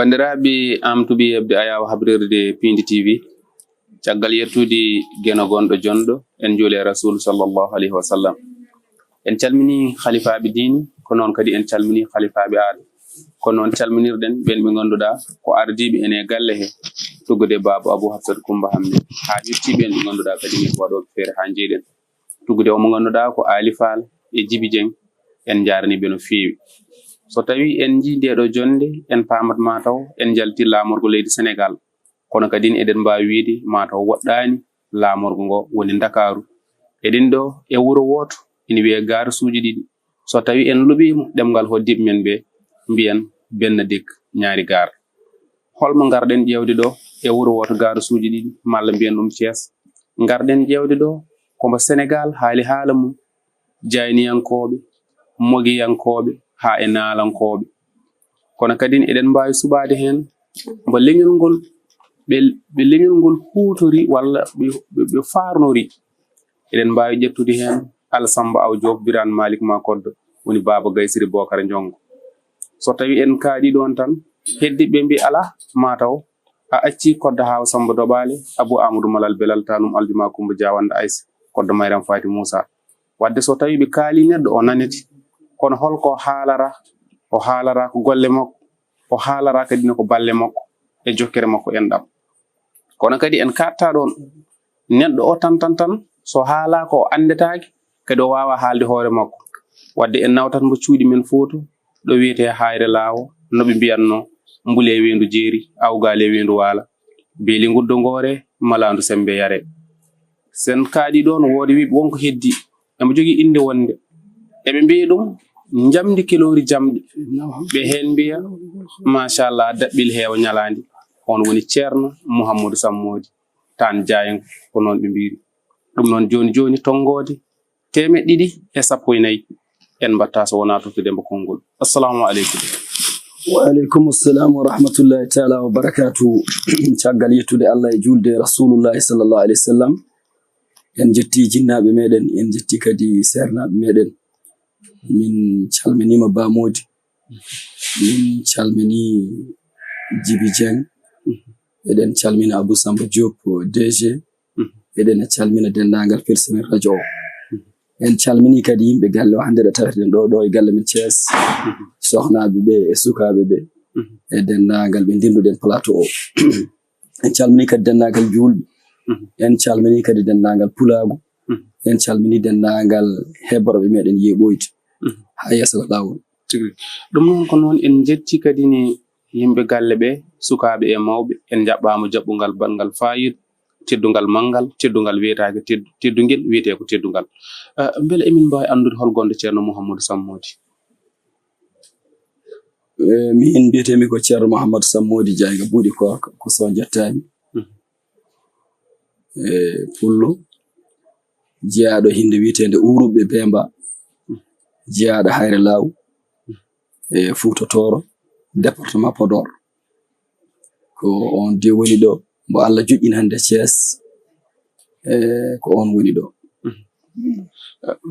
bandiraɓe amtuɓe hebde ayawa habrerde Pindi TV caggal yettude geno gonɗo jonɗo en juuli rasul sallallahu alaihi wasallam en calmini khalifaɓe dini ko noon kadi en calmini khalifaɓe aada ko noon calminirɗen ɓen ɓe ganduɗa ko ardiɓe ene galle he tuggude baba Abou Hafsat Coumba Hamde ha yettiɓe en ɓe ganduɗa kadi min waɗoɓe feere ha jeeɗen tuggude omo ganduɗa ko Ali Fall e Djiby Dieng en jaraniɓe no feewi so tawi en jii ndeɗo jonde en pamat mataw en jalti lamorgo leydi Sénégal kono kadi eɗen mbawi wiide mataw woɗɗani lamorgo ngo woni Dakaru eɗen ɗo e wuro woto ina wiye gare suuji ɗiɗi so tawi en luɓima ɗemgal hoddiɓe men ɓe mbiyen Bennadik ñaari gar holmo garɗen ƴewde ɗo e wuro woto gare suuji ɗiɗi malla mbiyen ɗum Thiès garɗen ƴewde ɗo komo Sénégal haali haala mum jayniyankoɓe mogiyankoɓe ha e naalankoɓe kono kadi eɗen mbawi suɓade hen mbo leñol ngol ɓe leñol ngol hutori walla ɓe farnori eɗen mbawi ƴettude hen Alsamba Aw Diop Birane Malik Makoddo woni Baba Gaysiri Bocar Diongo so tawi en kaaɗi ɗon tan heddiɓe mbi ala mataw a acci koddo Hawa Samba Doɓale Abou Amadou Malal Belal Tanum Aljuma Coumba Diawanda Aïssa koddo Mayram Fati Moussa wadde so tawi ɓe kaali neɗɗo o naneti kono holko o haalara ko golle makko o haalara kadi ko balle makko e jokkere makko enɗam kono kadi en katta ɗon neɗɗo o tan so haala ko andetake kadi o wawa haalde hoore makko wadde en nawtat mo cuuɗi men Fouta ɗo wiyete Hayre Lawo noɓe mbiyanno mbule wendu jeeri awgale wendu waala beeli nguddo ngoore malandu sembe yare sen kaaɗi ɗon woodi wiɓe wonko heddi emo jogui inde wonde eɓe mbiya ɗum jamdi kilori jamɗi ɓe hen mbiya machallah daɓɓil heewa ñalandi on woni Ceerno Mouhamadou Sammodi Tane Diayen ko noon ɓe mbiri ɗum noon joni tongode 214 en mbatta so wona tottude mbo konngol assalamu aleykum wa aleykum assalam wa rahmatullahi taala wa barakatuhu caggal yettude Allah e julde rasulullahi sallallahu alaihi wasallam en jetti jinnaɓe meɗen en jetti kadi sernaɓe meɗen min calminima Bamodi min calmini Djiby Dieng eɗen calmina Abou Samba Diop DG eɗen calmina dendagal personnel radio en calmini kadi yimɓe galle o hande ɗo taweten ɗo e galle men Thiès sohnaɓe ɓe e sukaɓe ɓe e dendagal ɓe dinduɗen plateau o en calmini kadi dendagal julɓe en calmini kadi dendagal Pulagu en calmini dendagal heɓoroɓe meɗen yeɓoyde ha yesso ko lawol ɗum noon ko noon en jetti kadi ni yimɓe galle ɓe sukaɓe e mawɓe en jaɓɓama jaɓɓugal bangal fayida teddugal mangal teddugal wiyetake teddugel wiyete ko teddugal beele emin mbawi andude hol gonɗo Ceerno Mouhamadou Sammodi min mbiyetemi ko Ceerno Mouhamadou Sammodi Diayga buuɗi ko so jettami pullo jeyaɗo hinde wiyetede Uruɓe Bemba jeyaɗo Hayre Law e Fouta Toro département Podor ko on de woni ɗo mo Allah joƴƴini hande Thiès ko on woni ɗo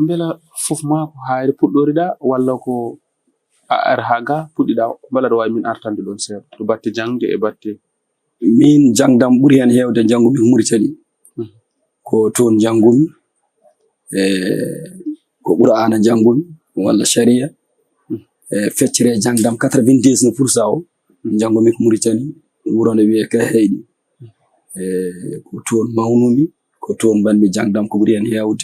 beela fof ma ko hayre puɗɗoriɗa walla ko a ar ha ga puɗɗiɗa beela ɗo wawi min artande ɗon seeɗa to batte jangde e batte min jangdam ɓuuri hen hewde jangumi ko Mauritanie ko toon jangumi ko Qur'ana jangumi walla sharia feccere jangdam 99% o jangumi ko Mauritanie wuro nde wiye Kaheyɗi ko toon mawnumi ko toon mbanmi jangdam ko ɓuuri hen hewde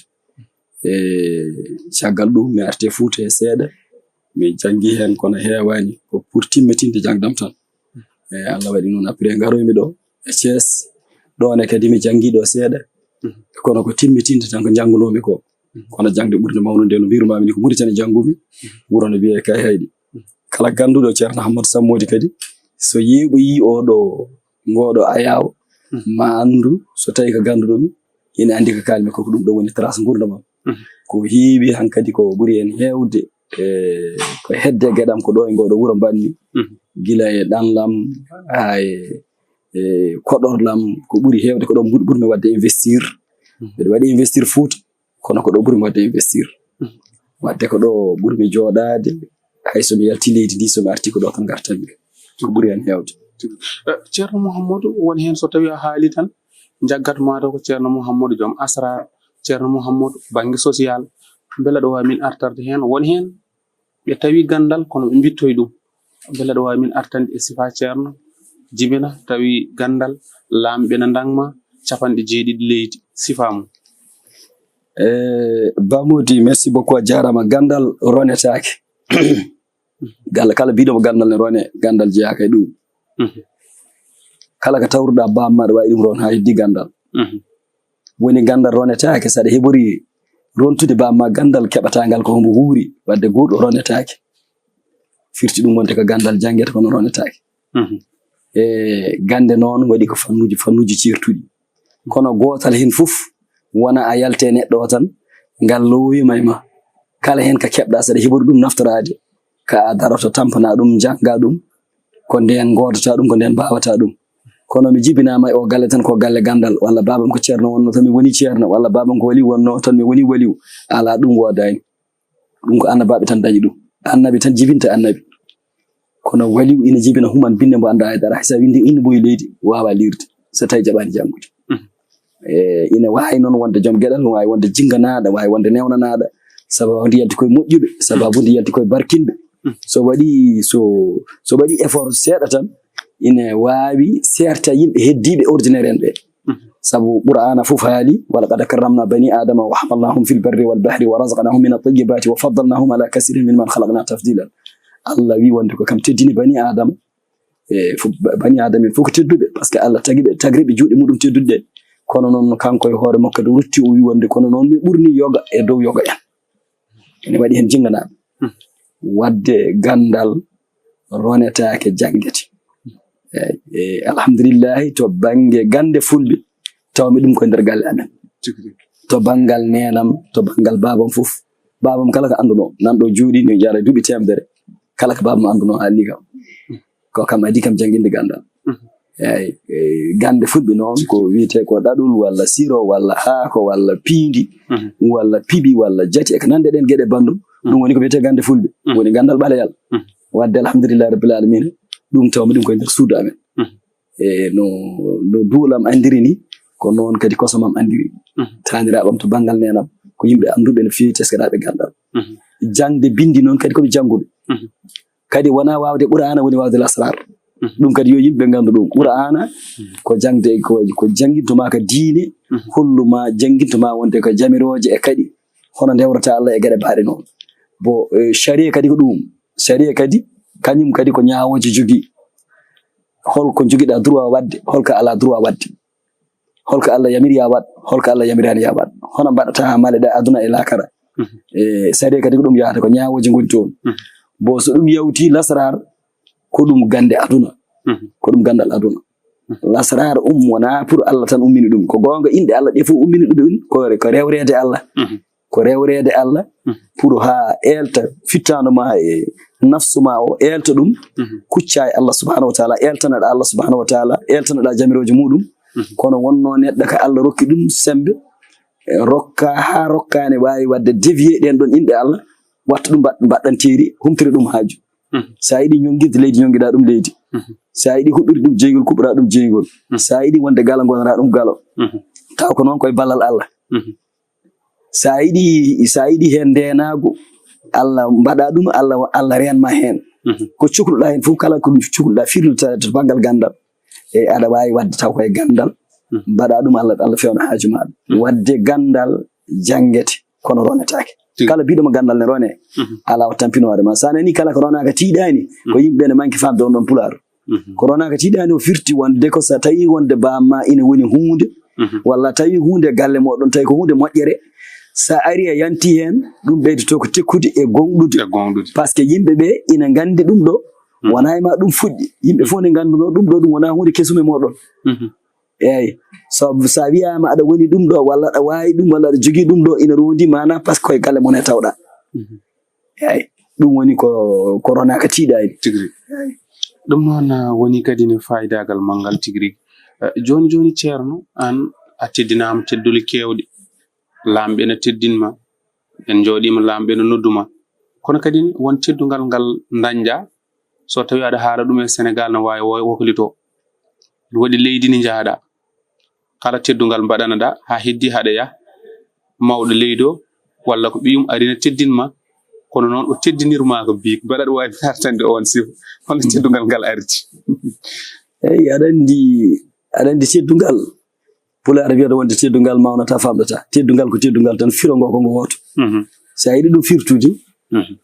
caggal ɗum mi arte Fouta e seeɗa mi jangi hen kono hewani ko pour timmitinde jangdam tan Allah waɗi noon après garoymi ɗo e Thiès ɗone kadi mi jangi ɗo seeɗa kono ko timmitinde tan ko jangunomi ko kono jangde ɓurde mawnude no mbirumami ni ko Mauritanie jangumi wuro no wiye Kaheyɗi kala ganduɗo Ceerno Mouhamadou Sammodi kadi so yeɓoyi oɗo ngoɗo ayawo ma andu so tawi ko ganduɗomi ina andi ko kalmi koko ɗum ɗo woni trace gurdamam ko heewi hankadi ko ɓuuri hen hewde ko hedde gueɗam ko ɗo e ngoɗo wuuro mbanmi gila e ɗanlam ha e koɗorlam ko ɓuuri hewde ko ɗo ɓuurmi wadde investir mbeɗa waɗi investir Fouta kono ko ɗo ɓuurmi wadde investir wadde ko ɗo ɓuurmi joɗade hayso mi yalti leydi ndi somi arti ko ɗo tan gartanmi ko ɓuri hen hewde. Ceerno Mouhamadou woni hen so tawi a haali tan jaggat mata ko Ceerno Mouhamadou joom asrar Ceerno Mouhamadou banggue social beela ɗo wawi min artarde hen woni hen ɓe tawi gandal kono ɓe bittoy ɗum beela ɗo wawi min artande e sifa ceerno jibina tawi gandal laamɓe no dangma 70 leydi sifa mum. Bamodi merci beaucoup a jarama. Gandal ronetake kala biɗomo gandal ne rone gandal jeyaka e ɗum. Kala ko tawruɗa bammaɗa wawi ɗum ron ha heddi gandal. Woni gandal ronetake saɗa heɓori rontude bamma gandal keɓatangal ko hombo huuri wadde goɗɗo ronetake firti ɗum wonde ko gandal janguete kono ronetake. Gande noon waɗi ko fannuji cirtuɗi kono gotal hen fof wona a yalte neɗɗo o tan ngal lowima e ma. Kala hen ko keɓɗa saɗa heɓori ɗum naftorade ka a daroto tampana ɗum jangga ɗum ko nden godata ɗum ko nden mbawata ɗum. Kono mi jibinama e o galle tan ko galle gandal walla babam ko ceerno wonno tan mi woni ceerno walla babam ko waliw wonno tan mi woni waliw ala ɗum wodani. Ɗum ko annabaɓe tan dañi ɗum. Annabi tan jibinta annabi kono waliw ina jibina human binde mbo anda e dara hay sa windi inde boyi leydi wawa lirde so tawi jaɓani janggude. Ina wawi noon wonde joom gueɗal wawi wonde jingganaɗo wawi wonde newnanaɗo sababu ndi yalti koye moƴƴuɓe sababu ndi yalti koye barkinɓe. So waɗi effort seeɗa tan ina wawi serta yimɓe heddiɓe ordinaire en ɓe sabu qur'ana fof haali wala qad karramna bani adama wa hamalnahum fil barri wal bahri wa razaqnahum min at-tayyibati wa faddalnahum ala kasirin mimman khalaqna tafdilan. Allah wi wonde ko kam teddini bani adama bani adama en fof ko tedduɓe par ce que Allah tagriɓe juuɗe muɗum teddude kono noon kanko e hoore makko do rutti o wi wonde kono noon mi ɓurni yoga e dow yoga en ene waɗi hen jingganaɓe wadde gandal ronetake janguete. Alhamdulillahi to bange gande fulɓe tawmi ɗum koye nder galle amen to bangal nenam to bangal babam fof babam kala ko anduno nanɗo juuɗi no jara duuɓi temedere kala ko babam anduno haalni kam ko kam adi kam jangguinde gandal. Gande fulɓe noon ko wiyete ko ɗaɗol walla siro walla haako walla piindi walla piɓi walla jati e ko nande ɗen gueɗe bandum ɗum woni ko wiyete gande fulɓe woni gandal ɓaleyal wadde alhamdulillahi rabbil alamina ɗum tawmi ɗum koye nder suudu amen. No duulam andiri ni ko noon kadi kosomam andiri taniraɓam to bangal nenam ko yimɓe anduɓe no fewi teskaɗaɓe gandal. Jangde bindi noon kadi koɓe janguɓe kadi wona wawde qur'ana woni wawde lasrar ɗum kadi yo yimɓe gandu ɗum qur'ana ko jangde ko janguintoma ko diine holluma janguintoma wonde ko jamiroje e kadi hono dewrata Allah e gueɗe baɗe noon bo sharia kadi ko ɗum sharia kadi kañum kadi ko ñawoje jogui holko joguiɗa droit wadde holko ala droit wadde holko Allah yamiri ya waɗ holko Allah yamirani ya waɗ hono mbaɗata ha maleɗa aduna e lakara. Sharia kadi ko ɗum yahata ko ñawoje goni toon bo so ɗum yawti lasrar ko ɗum gande aduna ko ɗum gandal aduna. Lasrar wona pour Allah tan ummini ɗum ko gonga inde Allah ɗe fof ummini ɗum ko rewrede Allah ko rewrede Allah pour ha elta fittandoma e nafsuma o elta ɗum kucca e Allah subhanahu wa ta'ala eltanaɗa Allah subhanahu wa ta'ala eltanaɗa jamiroje muɗum kono wonno neɗɗo ko Allah rokki ɗum sembe rokka ha rokkane wawi wadde dévier ɗen ɗon inde Allah watta ɗum mbaɗɗantiri humtiri ɗum haaju. Sa yiɗi ñongirde leydi ñongiɗa ɗum leydi sa yiɗi huɓɓirde ɗum jeygol kuɓɓira ɗum jeygol sa yiɗi wonde galo gonora ɗum galo taw ko noon koye ballal Allah. Sa yiɗi hen ndenago Allah mbaɗa ɗum Allah renma hen ko cukluɗa hen fof kala ko cukluɗa firluta to banggal gandal aɗa wawi wadde taw koye gandal mbaɗa ɗum Allah fewna haaju maɗa wadde gandal janguete kono ronetake kala biɗoma gandal ne rone ala o tampinore ma sa nani kala ko ronaka tiiɗani ko yimɓe ne manki famde on ɗon pularu ko ronaka tiiɗani o firti wonde ko sa tawi wonde bamma ina woni hunde walla tawi hunde galle moɗon tawi ko hunde moƴƴere sa ari a yanti hen ɗum ɓeydoto ko tekkude e gonɗude par ce que yimɓeɓe ina gandi ɗum ɗo wona e ma ɗum fuɗɗi yimɓe fof ne ganduno ɗum ɗo ɗum wona hunde kesume moɗon. Eyyi so sa wiyama aɗa woni ɗum ɗo walla aɗa wawi ɗum walla aɗa jogui ɗum ɗo ina rondi mana par ce que koye galle mon e tawɗa. Eyyi ɗum woni ko ronaka tiiɗani tigui ɗum noon woni kadi ne fayidagal mangal tigui joni ceerno an a teddinama teddule kewɗe lamɓe ne teddinma en jooɗima lamɓe ne nodduma kono kadi won teddugal ngal dañƴa so tawi aɗa haala ɗum e Sénégal no wawi wohlito waɗi leydi ndi jaaɗa kala teddungal mbaɗanaɗa ha heddi haɗa yaha mawɗo leydi o walla ko ɓiyum arina teddinma kono noon o teddinirma ko biik mbaɗa ɗum wawi nartande on sifa holno teddungal ngal arti eyi aɗa andi teddungal pulaar wiyata wonde teddungal mawnata famɗata teddungal ko teddungal tan firo ngo ko ngo woto sa yiɗi ɗum firtude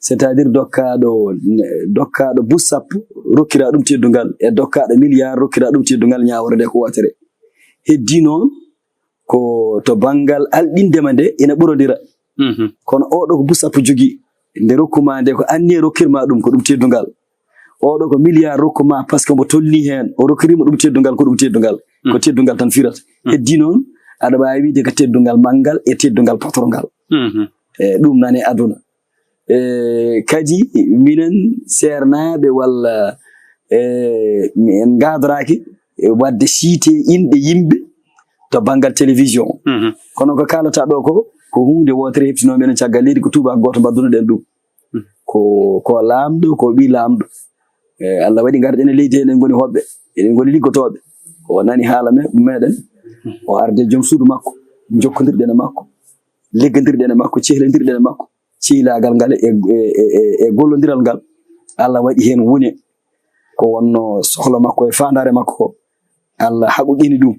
c'est à dire dokkaɗo bus sappo rokkira ɗum teddungal e dokkaɗo milliard rokkira ɗum teddungal ñaworde ko wotere heddi noon ko to bangal alɗindema nde ina ɓurodira kono oɗo ko bus sappo jogui nde rokkuma nde ko anni rokkirma ɗum ko ɗum teddungal oɗo ko milliard rokkuma par ce que mbo tolni hen o rokkirima ɗum teddungal ko ɗum teddungal ko teddungal tan firata heddi noon aɗa wawi wiide ko teddungal manggal e teddungal patrongal ɗum nane aduna kadi minen sernaɓe walla en gadraki wadde siite inɗe yimɓe to banggal télévision kono ko kalata ɗo ko hunde wotere heɓtinomen caggal leydi ko tubak goto mbadduno ɗen ɗum ko lamɗo ko ɓi lamɗo Allah waɗi garɗen e leydi eɗen goni hoɓɓe eɗen goni liggotoɓe o nani haala meɗen o arde joom suudu makko jokkodirɗen e makko liggodirɗen e makko cehlodirɗen e makko cihlagal ngal e gollodiral ngal Allah waɗi hen wone ko wonno sohla makko e fandare makko ko Allah haɓuɗini ɗum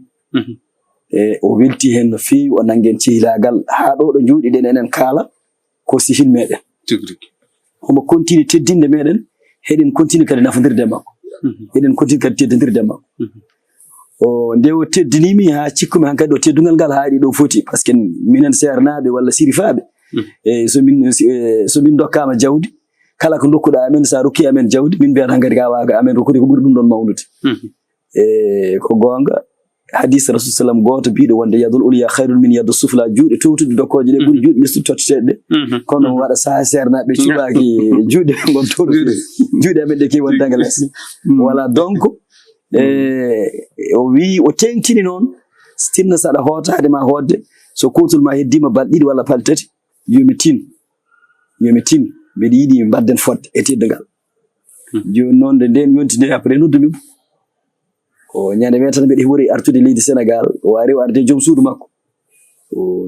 o welti hen no fewi o nangen cihlagal ha ɗo ɗo juuɗiɗen enen kaala ko sihil meɗen omo continue teddinde meɗen heɗen continue kadi nafodirde makko heɗen continue kadi teddodirde makko nde o teddinimi ha cikkumi han kadi o teddungal ngal haaɗi ɗo foti par ce que minen sernaɓe walla sirifaɓe somin dokkama jawdi kala ko dokkuɗa amen sa rokki amen jawdi min mbiyata kadi ka waga amen rokkude ko ɓuuri ɗum ɗon mawnude ko gonga hadis rasul sallam goto biɗo wonde yadul ulya khairun min yadu sufla juuɗe towtude dokkoje ɗe ɓuuri juuɗe lestu totteteɗe ɗe kono waɗa saha sernaɓe cuɓaki juuɗe gon towtude juuɗe amen ɗe kewi wondanga less voilà donc o wi o tengtini noon tinno saɗa hootade ma hodde so kotol ma heddima balɗe ɗiɗi walla balɗe tati yomi tin mbiɗa yiiɗi mbadden fodde e teddugal joni noon nde nden yonti nde après noddumi o ñande men tan mbiɗa wori artude leydi Sénégal o ari o arde joom suudu makko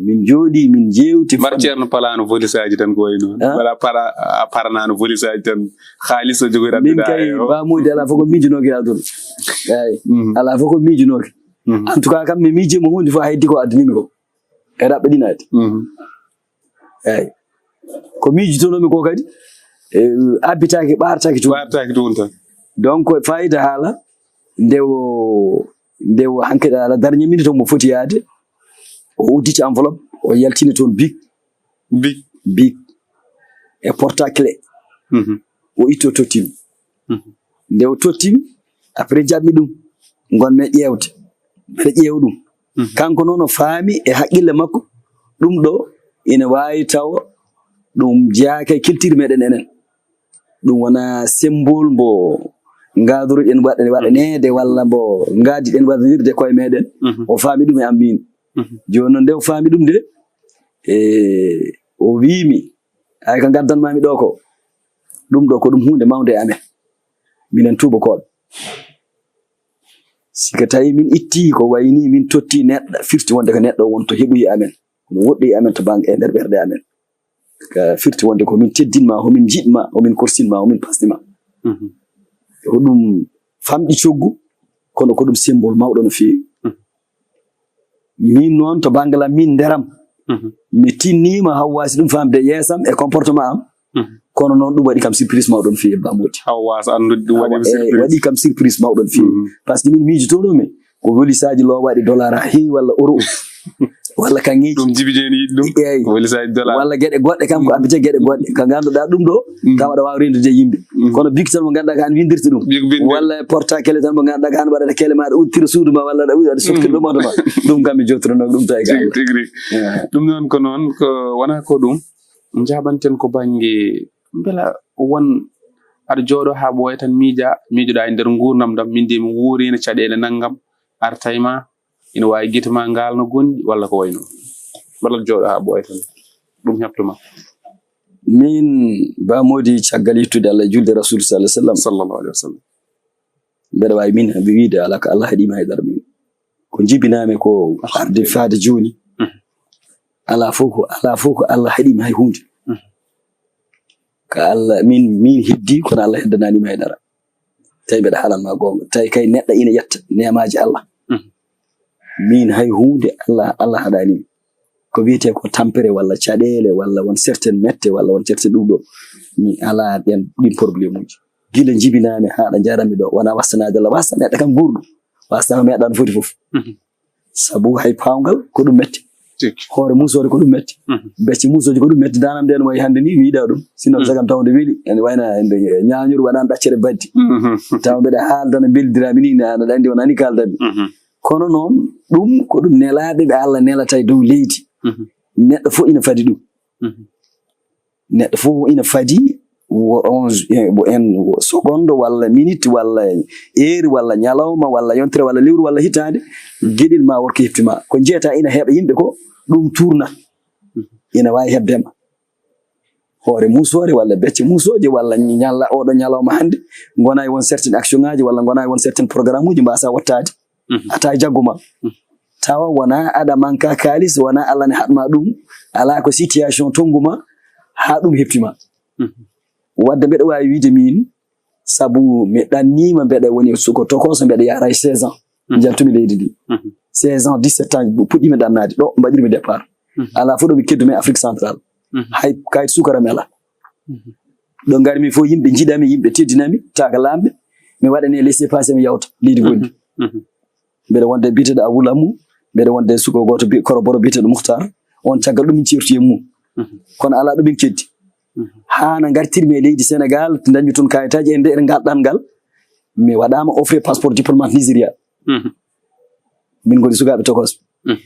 min jooɗi min jewti mbar ceerno palano volisaji tan ko way noon wala paranano volisaji tan haalis o jogoy min kay bamude ala fof ko miijinoke aduna eyi ala fof ko miijinoke en tout cas kam mi miijima hunde fof heddi ko addinimi ko e raɓɓe ɗinade eyi ko miijitonomi ko kadi abbitaki ɓartaki toon tan donc fayida haala ndewo hankkadi ala dernier minute omo foti yaade o udditi enveloppe o yaltini toon big e porta clé o itto tottimi nde o tottimi après jaɓmi ɗum gonmi ƴewde mbeɗa ƴeewa ɗum kanko noon o faami e haqqille makko ɗum ɗo ina wawi taw ɗum jeeyaka e culture meɗen enen ɗum wona symbole mbo ngaduruɗen waɗanede walla mbo ngadiɗen waɗanirde koye meɗen o faami ɗum e am min joni noon nde o faami ɗum nde o wimi ay ko gaddanmami ɗo ko ɗum ɗo ko ɗum hunde mawde e amen minen tubakoɓe sika tawi min itti ko wayni min totti neɗɗo firti wonde ko neɗɗo wonto heɓoyi amen mo woɗɗoyi amen to banque e nder ɓerɗe amen ka firti wonde ko min teddinma homin jiɗma homin korsinma homin pasdima ko ɗum famɗi coggu kono ko ɗum symbole mawɗo no fewi min noon to bangalam min nderam mi tinnima haw wasi ɗum famde yeesam e comportement am kono noon ɗum waɗi kam surprise mawɗo no fewi bamodi waɗi kam surprise mawɗo no fewi par ce que min miijotoɗomi ko wolisaji lo waɗi dollar ha heewi walla euro walla kanŋeji ɗum jibijeni yiɗi ɗum wolisaji dollar walla gueɗe goɗɗe kam ko abbite gueɗe goɗɗe ko ganduɗa ɗum ɗo taw aɗa wawi rendude yimɓe kono big tan mo ganduɗa ko an windirta ɗum walla porta kele tan mo ganduɗa ko an waɗata kele maɗa udditira suudu ma walla aɗa softira ɗum oto ma ɗum kam mi jottorono ɗum tawi tigri ɗum noon ko noon ko wona ko ɗum jaɓanten ko banggue beela won aɗa jooɗo ha ɓooya tan miijoɗa e nder gurdam dam min de mi wuurino caɗele naggam artayma ina wawi guite ma ngalno gonɗi walla ko wayno walla jooɗo ha ɓooya tan ɗum heɓtoma min ba modi caggal yettude Allah julde rasul sallallahu alaihi wasallam mbeɗa wawi min hamɓe wiide ala ko Allah haɗima haydara min ko jibinami ko arde faade joni ala fof ko Allah haɗima hay hunde ka Allah min heddi kono Allah heddananima haydara tawi mbeɗa haalanma gonga tawi kay neɗɗo ina yetta nemaji Allah min hay hunde Allah haɗanimi ko wiyete ko tampere walla caɗele walla won certaine mette walla won certaine ɗum ɗo mi ala ɗin probléme uji gila jibinami haɗa jarami ɗo wona wastanade Allah wasta neɗɗo kam ɓurɗo wastama meɗa no foti foof sabu hay pawgal ko ɗum metti hoore musode ko ɗum metti becce musoji ko ɗum metti danam nden wayi hande ni mi yiɗa ɗum sinon sagam tawde weeli ene wayna ende ñañuru waɗano ɗaccere baddi taw mbeɗa haaldana beldirami ni aɗa andi wonani kaldami kono noon ɗum ko ɗum nelaɓe ɓe Allah nelata e dow leydi neɗɗo fof ina fadi ɗum neɗɗo fof ina fadi en seconde walla minute walla heure walla ñalawma walla yontere walla lewru walla hitande gueɗel ma worko heftima ko jeeta ina heeɓa yimɓe ko ɗum tourna ina wawi hebdema hoore musore walla becce musoje walla ñalla oɗo ñalawma hande gona e won certaine action ngaji walla gona e won certaine programme uji mbasa wattade ata jagguma tawa wona aɗa manka kalis wona Allah ne haɗma ɗum ala ko situation tonguma ha ɗum heftima wadde mbeɗa wawi wiide min sabu mi ɗannima mbeɗa woni suko tokoso mbeɗa yara 16 ans jaltumi leydi ndi 16 ans 17 ans puɗɗimi ɗannade ɗo mbaɗirmi départ ala fof ɗo mi keddumi Afrique centrale hay kayit sukara mi ala ɗo garmi fof yimɓe jiɗami yimɓe teddinami taka lamɓe mi waɗani laissé passé mi yawta leydi gondi mbeɗa wonde biteɗo Aboulamou mbeɗa wonde suko goto koroboro biteɗo Mouhtar on caggal ɗum min certi e mum kono ala ɗo min keddi hana gartirmi e leydi Sénégal dañmi toon kayitaji e nder ngal ɗangal mi waɗama offre passeport diplomate Nigéria min goni sukaɓe tokos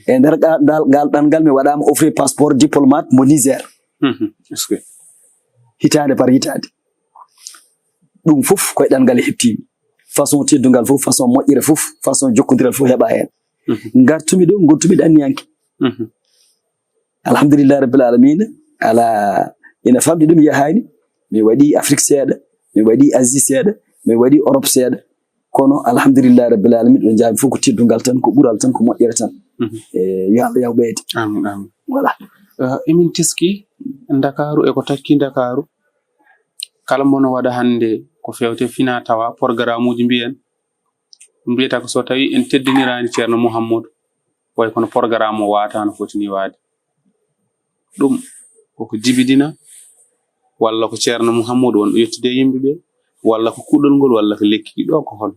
e nder ngal ɗangal mi waɗama offre passeport diplomate mo Niger hitande par hitande ɗum fof koye ɗangal e heɓtimi façon teddugal fof façon moƴƴere fof façon jokkodiral fof heɓa hen gartumi ɗo gontumi ɗanniyanke alhamdulillah rabbil alamina ala ina famɗi ɗum yahani mi waɗi Afrique seeɗa mi waɗi Asie seeɗa mi waɗi Europe seeɗa kono alhamdulillah rabbil alamin ɗo jaabi fof ko teddugal tan ko ɓural tan ko moƴƴere tan yo Allah yaw ɓeyde amin amin voilà emin teski Dakaru e ko takki Dakaru kala mono waɗa hande ko fewte fina tawa programme uji mbiyen ɗum mbiyata ko so tawi en teddinirani ceerno Mouhamadou way kono programme o watano fotini waade ɗum koko jibidina walla ko ceerno Mouhamadou won ɗo yettude yimɓeɓe walla ko kuɗɗol ngol walla ko lekki ɗo ko hol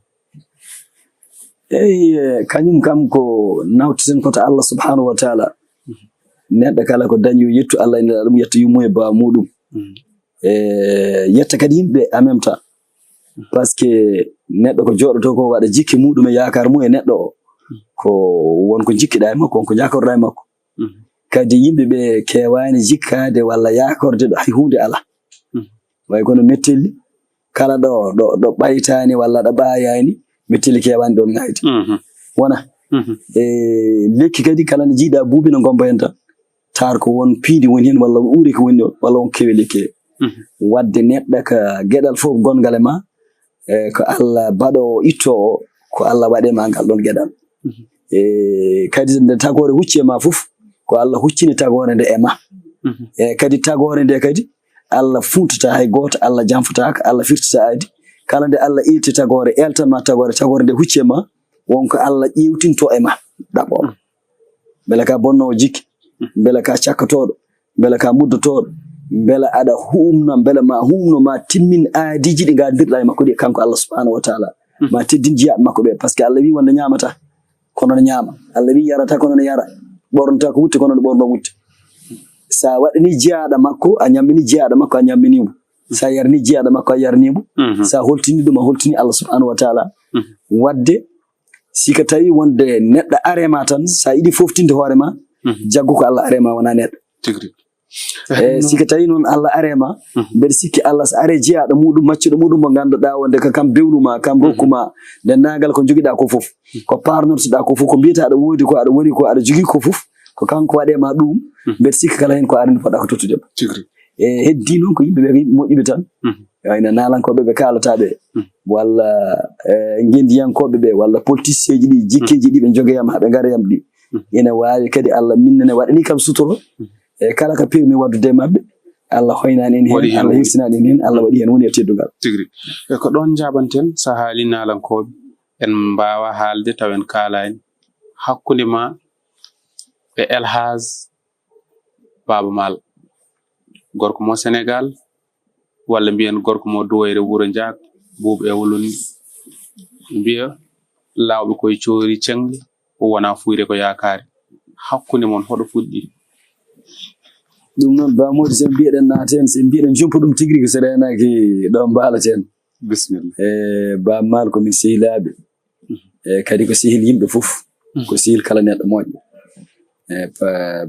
eyi kañum kam ko nawtiten koto Allah subhanahu wa taala neɗɗo kala ko dañi yettu Allah ene ɗum yetta yummu e ba muɗum yetta kadi yimɓe en même temps par ce que neɗɗo ko joɗoto ko waɗa jikki muɗum e yakar mum e neɗɗo o ko wonko jikkiɗa e makko wonko jakorɗa e makko kadi yimɓeɓe kewani jikkade walla yakorde ɗo hay hunde ala way kono mettelli kala ɗo ɓaytani walla ɗo ɓayani mettelli kewani ɗon ngayde wona lekki kadi kala ne jiiɗa buuɓi no gomba hen tan tar ko won piindi woni hen walla ɓuuri ko woni ɗon walla won kewe lekki wadde neɗɗo ka gueɗal fof gongal e ma ko Allah baɗo itto ko Allah waɗema ngal ɗon gueɗal kadi nde tagore hucci e ma fof ko Allah huccini tagore nde e ma kadi tagore nde kadi Allah funtata hay goto Allah janfataka Allah firtata adi kala nde Allah ilti tagore eltanma tagore nde hucci e ma wonko Allah ƴewtinto e ma ɗaɓɓoɗo beele ka bonnowo jikki beele ka cakkatoɗo beele ka muddotoɗo beele aɗa humna beele ma humno ma timmin aadiji ɗi gadirɗa e makko ɗi kanko Allah subhanahu wa taala ma teddin jiyaɓe makko ɓe par ce que Allah wi wonde ñamata kono no ñaama Allah wi yarata kono no yara ɓornata ko wutte kono no ɓorno wutte sa waɗani jiyaɗo makko a ñammini jiyaɗo makko a ñamminimo sa yarni jiyaɗo makko a yarnimo sa holtini ɗum a holtini Allah subhanahu wa taala wadde sika tawi wonde neɗɗo arema tan sa yiɗi foftinde hoorema jaggu ko Allah arema wona neɗɗo sika tawi noon Allah arema mbeɗa sikki Allah so are jeyaɗo muɗum maccuɗo muɗum mo ganduɗa wonde ko kam bewnuma kam rokkuma dendagal ko joguiɗa ko foof ko parnortoɗa ko foof ko mbiyata aɗa woodi ko aɗa woni ko aɗa jogui ko foof ko kanko waɗema ɗum mbeɗa sikki kala hen ko arani poɗɗa ko tottudema heddi non ko yimɓe ɓe moƴƴuɓe tan ina nalankoɓe ɓe kalataɓe walla gendiyankoɓe ɓe walla politicien ji ɗi jikkeji ɗi ɓe jogoyam haɓe garayam ɗi ina wawi kadi Allah minnane waɗani kam sutoro e kala ka pewmi waddude maɓɓe Allah hoynani en hen Allah hirsinani en hen Allah waɗi hen woni e teddugal tigri e ko ɗon jaɓanten sa haali nalankoɓe en mbawa haalde taw en kalani hakkude ma e Elhaj Baba Maal gorko mo Sénégal walla mbiyen gorko mo Duwayre Wuro Ndiak Buuba e Woloni mbiya lawɓe koye coori cengli wona fuyde ko yakare hakkude mon hoɗo fuɗɗi ɗum noon bamodi sen mbiyeɗen naaten sen mbiyeɗen jumpo ɗum tigri ko so renaki ɗo mbalaten bisimilla Baba Maal komin sehilaɓe kadi ko sehil yimɓe fof ko sehil kala neɗɗo moƴƴo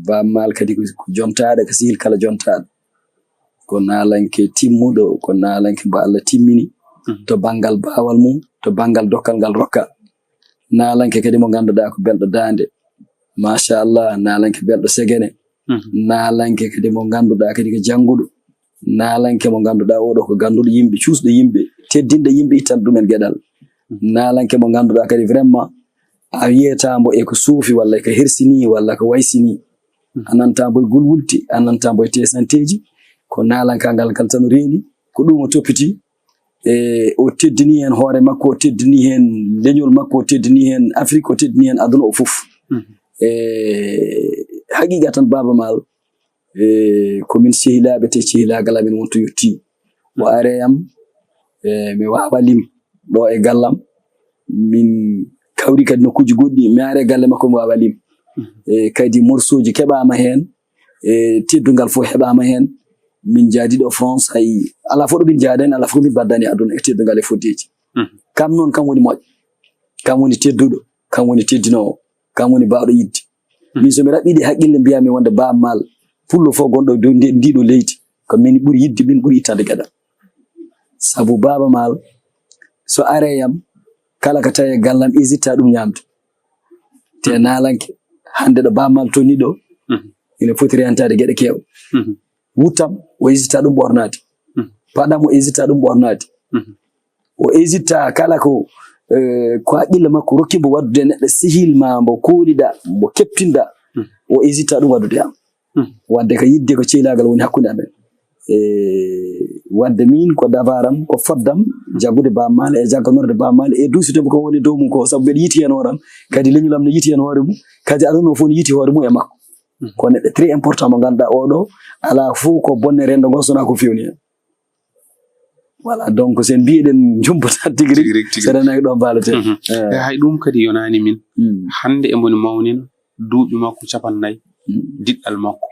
Baba Maal kadi ko jontaɗo ko sehil kala jontaɗo ko nalanke timmuɗo ko nalanke mbo Allah timmini to banggal bawal mum to banggal dokkal ngal rokka nalanke kadi mo ganduɗa ko belɗo dande machallah nalanke belɗo segene nalanke kadi mo ganduɗa kadi ko jangguɗo nalanke mo ganduɗa oɗo ko ganduɗo yimɓe cuusɗo yimɓe teddinɗo yimɓe ittan ɗumen gueɗal nalanke mo ganduɗa kadi vraiment a wiyetamo e ko suufi walla ko hersini walla ko waysini anantambo e gulwulti anantambo e tesanteji ko nalankagal kal tan reeni ko ɗum o toppiti o teddini hen hoore makko o teddini hen leñol makko o teddini hen Afrique o teddini hen aduna o fof haqiqa tan Baba Maal komin sehilaɓe te sehilagal amin wonto yetti o areyam mi wawa lim ɗo e gallam min kawri kadi nokkuji goɗɗi mi are galle makko mi wawa lim kadi morceau ji keɓama hen teddugal fof heɓama hen min jaadi ɗo France hay ala fof ɗo min jaaden ala fof min baddani aduna e teddugal e foddeji kam noon kam woni moƴƴo kam woni tedduɗo kam woni teddinowo kam woni bawɗo yidde min somi raɓɓiɗe haqqille mbiyami wonde Baba Maal pullo fof gonɗo dow ndiɗo leydi ko min ɓuuri yidde min ɓuuri ittande gueɗal sabu Baba Maal so areyam kala ko tawi gallam hésita ɗum ñamde te nalanke hande ɗo Baba Maal toni ɗo ina foti rentade gueɗe kewɗe wutam o hésita ɗum ɓornade paɗam o hésita ɗum ɓornade o hésita kala ko haqqille makko rokkimo waddude neɗɗo sehil ma mbo kooliɗa mbo keptinɗa o hésita ɗum waddude am wadde ko yidde ko cehlagal woni hakkude amen wadde min ko dabaram ko foddam jaggude Baba Maal e jagganorde Baba Maal e dusitemo ko woni dow mum ko sabu mbeɗa yiti hen hooram kadi leñolam no yiti hen hoore mum kadi aduna o fof no yiti hoore mum e makko ko neɗɗo très important mo ganduɗa oɗo ala fof ko bonne rendo ngo sona ko fewni hen voilà donc sen mbiyeɗen jumbata tigui rigui serenaki ɗo mbaleten e hay ɗum kadi yonani min hande e moni mawnina duuɓi makko 50 diɗɗal makko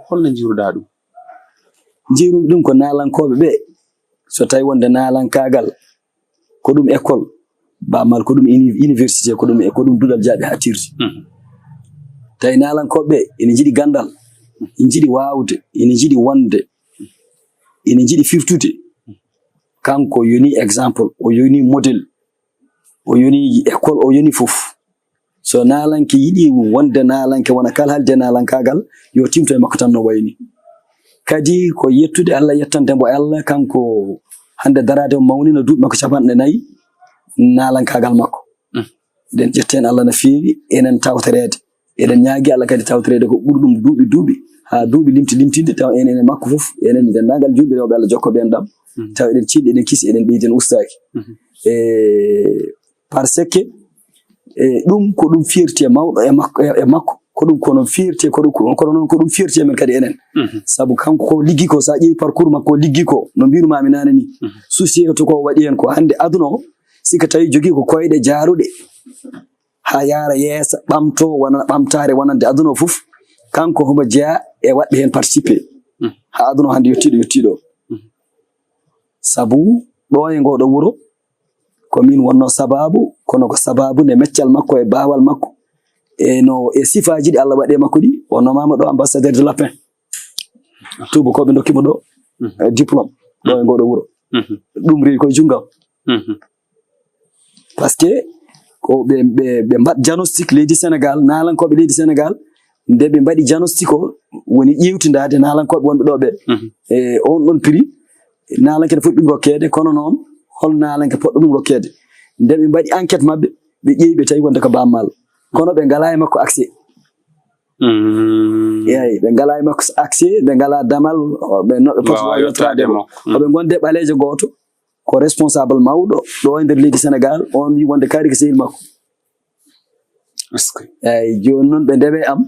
holno jiruɗa ɗum jirum ɗum ko nalankoɓe ɓe so tawi wonde nalankagal ko ɗum école Baba Maal ko ɗum université ko ɗum duɗal jaaɓe ha tirti tawi nalankoɓe ene jiiɗi gandal ene jiiɗi wawde ene jiiɗi wonde ene jiiɗi firtude kanko yoni exemple o yoni modèle o yoni école o yoni fof so nalanke yiɗi wonde nalanke wona kala haalde nalankagal yo timto e makko tan no wayni kadi ko yettude Allah yettandemo Allah kanko hande darade o mawnina duuɓi makko 40 nalankagal makko eɗen ƴetten Allah no feewi enen tawtorede eɗen ñaagui Allah kadi tawtorede ko ɓuri ɗum duuɓi ha duuɓi limtinde taw enen e makko fof enen dendagal julɓe rewɓe Allah jokkoɓe en ɗam taw eɗen ciɗɗi eɗen kiisi eɗen ɓeydi en ustaki par ce que ɗum ko ɗum fierté mawɗo e makko ko ɗum kono fierté kono noon ko ɗum fierté men kadi enen sabu kanko ko liggi ko sa ƴeewi parcours makko ko liggi ko no mbirumami nane ni société ko waɗi hen ko hande aduna o sika tawi jogui ko koyɗe jaaruɗe ha yaara yeesa ɓamto wona ɓamtare wonande aduna o fof kanko homo jeeya e waɗɓe hen participé ha aduna o hande yettiɗo sabu ɗo e ngoɗo wuuro komin wonno sababu kono ko sababu nde meccal makko e bawal makko e sifaji ɗi Allah waɗe makko ɗi o nomama ɗo ambassadeur de la paix tubakoɓe dokkimo ɗo diplôme ɗo e ngoɗo wuuro ɗum rewi koye junggam par ce que ko ɓe mbaɗ diagnostic leydi Sénégal nalankoɓe leydi Sénégal nde ɓe mbaɗi diagnostic o woni ƴewtidade nalankoɓe wonɓe ɗo ɓe e on ɗon prix nalanke ne foti ɗum rokkede kono noon hol nalanke poɗɗo ɗum rokkede nde ɓe mbaɗi enquête mabɓe ɓe ƴeewi ɓe tawi wonde ko bammal kono ɓe ngala e makko accès yeyi ɓe ngala e makko accès ɓe ngala damal ɓe noɓe potowa yettrade mo oɓe gonde ɓalejo goto ko responsable mawɗo ɗo e nder leydi Sénégal on wi wonde kaari ko sehil makko eyyi joni noon ɓe ndewe am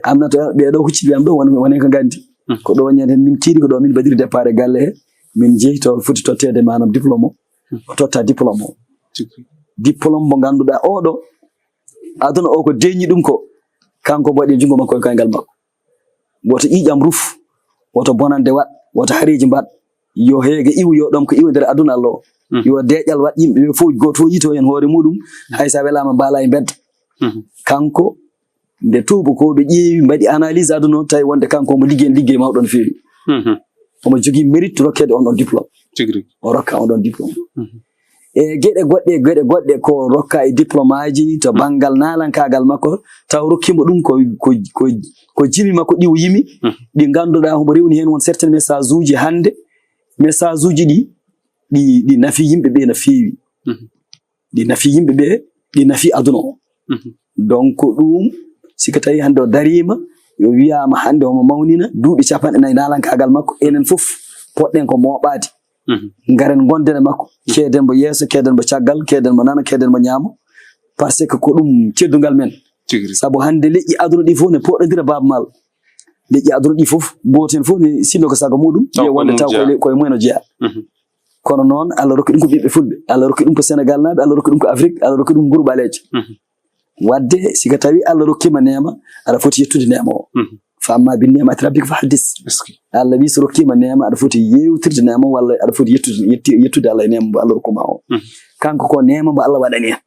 amnato ɓeɗo hucciɓe am ɗo woni ko gandi ko ɗo ñanden min tiiɗi ko ɗo min mbaɗiri départ e galle he min jeehi to foti tottede manam diplôme o totta diplôme o diplôme mo ganduɗa oɗo aduna o ko deñi ɗum ko kanko waɗi jungo makko e koyngal makko woto ƴiƴam ruf woto bonande waɗ woto hareji mbaɗ yo heege iwu yo ɗom ko iwa nder aduna Allah o yo deƴal waɗ yimɓe ɓe fof goto fof yito hen hoore muɗum hay sa welama mbala e bedda kanko nde tuuba ko ɓe ƴeewi mbaɗi analyse aduna o tawi wonde kanko omo liggey mawɗo no feewi omo jogui mérite rokkede on ɗon diplôme o rokka on ɗon diplôme e gueɗe goɗɗe ko rokka e diplôme aji to banggal nalankagal makko taw rokkimo ɗum ko jimi makko ɗi o yimi ɗi ganduɗa homo rewni hen won certaine message uji hande message uji ɗi nafi yimɓeɓe no feewi ɗi nafi yimɓeɓe ɗi nafi aduna o donc ɗum siko tawi hande o darima yo wiyama hande omo mawnina duuɓi 40 nalankagal makko enen foof poɗɗen ko moɓade garen gonden e makko keeden mo yeeso keeden mo caggal keeden mo nana keeden mo ñaama par ce que ko ɗum ceddugal men saabu hande leƴƴi aduna ɗi fof ne poɗodira baba mal leƴƴi aduna ɗi fof goten fof ne sinno ko sago muɗum wiya wonde taw koye mumen o jeeya kono noon Allah rokki ɗum ko ɓiɓɓe fulɓe Allah rokki ɗum ko Sénégal naɓe Allah rokki ɗum ko Afrique Allah rokki ɗum groupe ɓalejo wadde siko tawi Allah rokkima nema aɗa foti yettude nema o fa amma bin ni'mati rabbika fa haddis Allah wi so rokkima nema aɗa foti yewtirde nema walla aɗa foti yettude Allah e nema mo Allah rokkuma o kanko ko nema mo Allah waɗani hen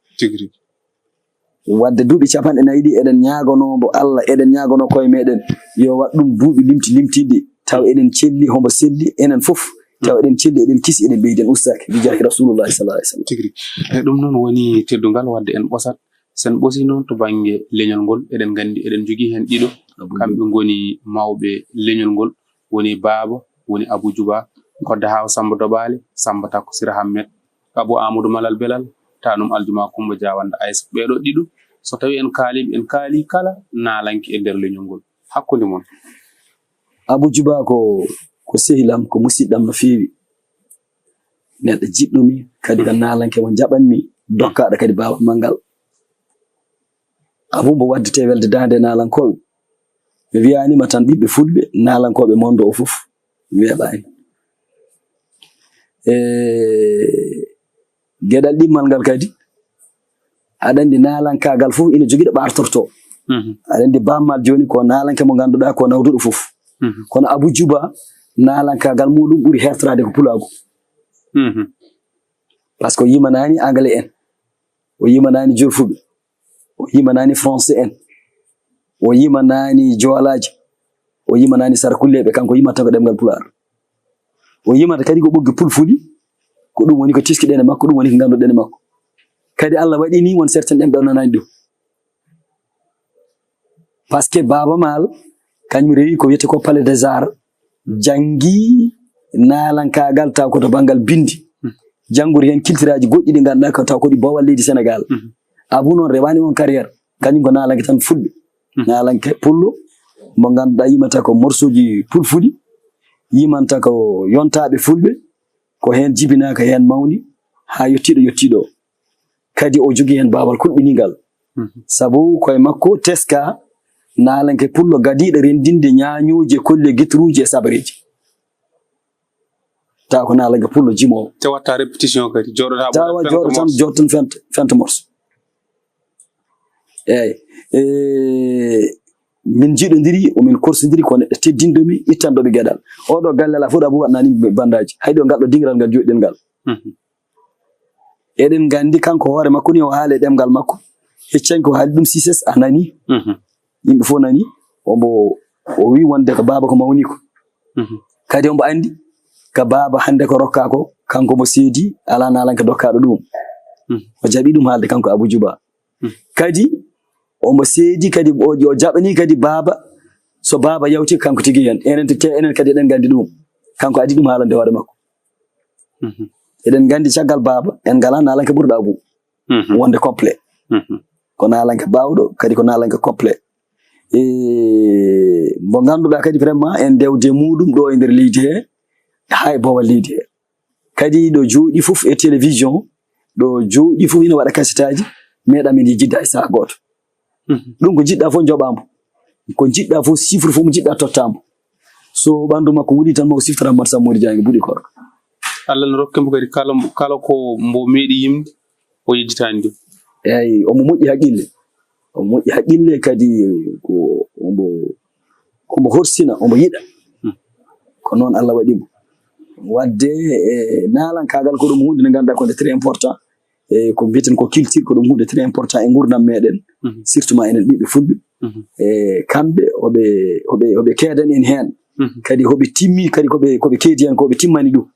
wadde duuɓi 40 ɗi eɗen ñagonomo Allah eɗen ñagono koye meɗen yo wat ɗum duuɓi limtiɗi taw eɗen celli homo selli enen foof taw eɗen celli eɗen kisi eɗen ɓeyden ustake bijahi rasulullahi sallallahu alaihi wasallam ɗum noon woni teddugal wadde en ɓosat sen ɓosi noon to banggue leñol ngol eɗen gandi eɗen jogui hen ɗiɗo kamɓe goni mawɓe leñol ngol woni Baba woni Abou Djouba Kodda Hawa Samba Dobale Samba Takko Sira Hammet Abou Amadou Malal Belal tanum Aljuma Coumba Diawanda Aissa ɓeɗo ɗiɗo so tawi en kaali kala nalanki e nder leñol ngol hakkude mon Abou Djouba ko sehilam ko musidɗam no feewi neɗɗo jiɗɗumi kadi ko nalanke mo jaɓanmi dokkaɗo kadi baba mangal Abou mbo waddete welde dande nalankoɓe mi wiyanima tan ɓiɓɓe fulɓe nalankoɓe mondo o fof mi weeɓani gueɗal ɗimmal ngal kadi aɗa andi nalankagal fof ina joguiɗo ɓartorto aɗa andi bammal joni ko nalanke mo ganduɗa ko nawduɗo fof kono Abou Djouba nalankagal muɗum ɓuuri hertorade ko pulago par ce que o yimanani anglais en o yimanani jolfuɓe o yimanani français en o yimanani joolaji o yimanani sarkulleɓe kanko yimata ko ɗemgal pular o yimata kadi ko ɓoggi pulfuli ko ɗum woni ko tiskiɗen e makko ɗum woni ko ganduɗen e makko kadi Allah waɗi ni won certaine ɗemɓe o nanani ɗum par ce que Baba Mal kañum rewi ko wiyete ko Palais des Arts jangi nalankagal taw koto banggal bindi janguri hen kiltiraji goɗɗi ɗi ganduɗa ko taw koɗi bowal leydi Sénégal Abou noon rewani on carrière kañum ko nalanke tan fulɓe nalanke pullo mo ganduɗa yimata ko morceau ji pulfuli yimanta ko yontaɓe fulɓe ko hen jibinaka hen mawni ha yettiɗo kadi o jogui hen babal kulɓinigal sabu koye makko teska nalanke pullo gadiɗo rendinde ñañuje kolle guitruji e sabareji taw ko nalanke pullo jimowo watta répétition kadi tawa joɗo tan fenta morceau eyyi min jiɗodiri omin korsodiri ko neɗɗo teddindomi ittanɗoɓe gueɗal oɗo galle ala fof Abou waɗnani bandaji hayɗo ngalɗo dingiral ngal joɗiɗen ngal eɗen gandi kanko hoore makko ni o haali ɗemgal makko heccanki o haali ɗum Cices a nani yimɓe fof nani o wi wonde ko Baba ko mawni ko kadi ombo andi ko Baba hande ko rokka ko kanko mo seedi ala nalanke dokkaɗo ɗum o jaɓi ɗum haalde kanko Abou Djouba kadi omo seedi kadi o jaɓani kadi baba so baba yawti kanko tigi hen enen kadi eɗen gandi ɗum kanko adi ɗum haalande hoore makko eɗen gandi caggal baba en ngala nalanke ɓurɗa abou wonde complet ko nalanke bawɗo kadi ko nalanke complet mo ganduɗa kadi vraiment en dewde muɗum ɗo e nder leydi he hay bowal leydi he kadi ɗo jooɗi fof e télévision ɗo jooɗi fof ina waɗa kasitaji meeɗa min jidda e saha goto ɗum ko jiɗɗa fof joɓamo ko jiɗɗa fof chiffre fof mo jiɗɗa tottamo so ɓandu makko wuɗi tan mo siftora mat Samori Diagne buɗi koɗo Allah no rokkemo kadi kala ko mbo meeɗi yimde o yejjitani ɗum eyyi omo moƴƴi haqqille kadi ko omo horsina omo yiɗa ko noon Allah waɗimo wadde nalankagal ko ɗum hunde nde ganduɗa ko nde très important e ko mbiyeten ko culture ko ɗum hunde très important e gurdam meɗen surtout ma enen ɓiɓɓe fulɓe e kamɓe oɓe keedani en hen kadi hoɓe timmi kadi koɓe keedi hen koɓe timmani ɗum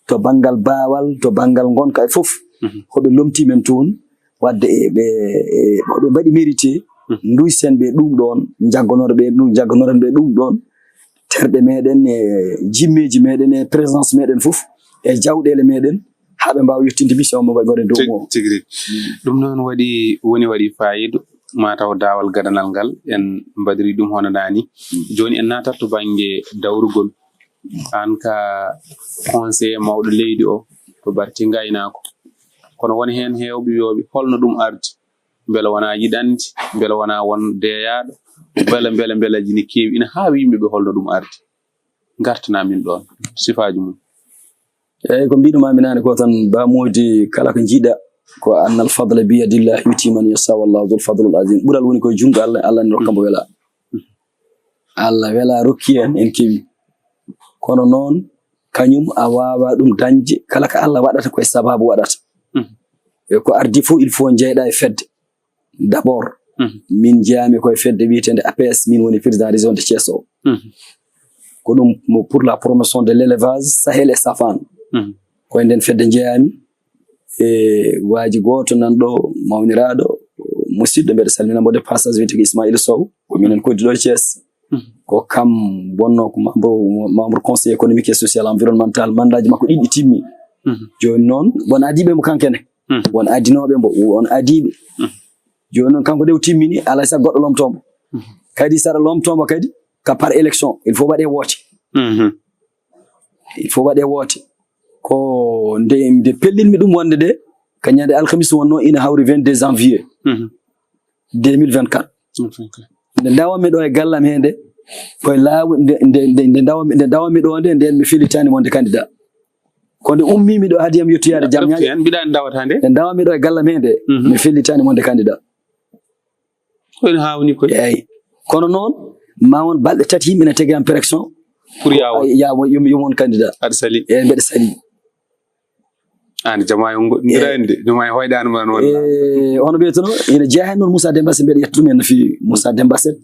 to banggal baawal to banggal gonka e fof hoɓe lomtimen toon wadde ɓe mbaɗi mérité duysen ɓe ɗum ɗon jaggonoren ɓe ɗum ɗon terɗe meɗen e jimmeji meɗen e présence meɗen fof e jawɗele meɗen haɓe mbawa yettinde mission mo waɗi dow mo tigri ɗum noon waɗi fayidu mataw dawal gadanal ngal en mbadiri ɗum hono nani joni en natat to banggue dawrugol an ka conseiller mawɗo leydi o to barti gaynako kono woni hen hewɓe wiyoɓe holno ɗum ardi beele wona yiɗande beele wona won deeyaɗo beele jini keewi ina haawi yimɓeɓe holno ɗum ardi gartanamin ɗon sifaji mum eyyi ko mbiɗumami nane ko tan bamodi kala ko jiiɗa ko annal fadla biyadillah yuti man yasa wallahu dul fadlul azim ɓuural woni koye jungo Allah ne rokka mbo wela Allah wela rokki en kewi kono noon kañum a wawa ɗum dañde kala ko Allah waɗata koye sababu waɗata e ko ardi fof il faut jeyɗa e fedde d'abord min jeeyami koye fedde wiyetende APS min woni président région de Thiès o ko ɗum pour la promotion de l'élevage Sahel et Safan koye nden fedde jeeyami e waaji goto nanɗo mawniraɗo musidɗo mbeɗa salminamo de passage wiyeteko Ismaïla Sow ko minen koddiɗo e Thiès ko kam wonno ko membre conseil économique et social environnemental mandaji makko ɗiɗi timmi joni noon won adiɓe mo kankene won adinoɓe mbo won adiɓe joni noon kanko de o timmini alay sago goɗɗo lomtomo kadi saɗa lomtomo kadi ka par élection il faut waɗe woote ko nde pellinmi ɗum wonde de ko ñande alkhamis wonno ina hawri 22 janvier 2024 nde dawanmi ɗo e gallam he nde koye laawu nde dawanmi ɗo nde nden mi felitani wonde candidat ko nde ummimi ɗo hadiyam yettoyade jam ñaƴe mbiɗani dawata nde dawanmi ɗo e gallam he nde mi felitani wonde candidat kono hawni koye eyyi kono noon ma won balɗe tati yimɓe ne tagi am pérection pour yawon candidat aɗa sali eyyi mbeɗa sali an jamayo goɗɗindirani de jamayo hoyɗanima noon hono ɓeytono ina jeeya hen noon Moussa Demba Sène mbeɗa yetta ɗum hen no fewi Moussa Demba Sène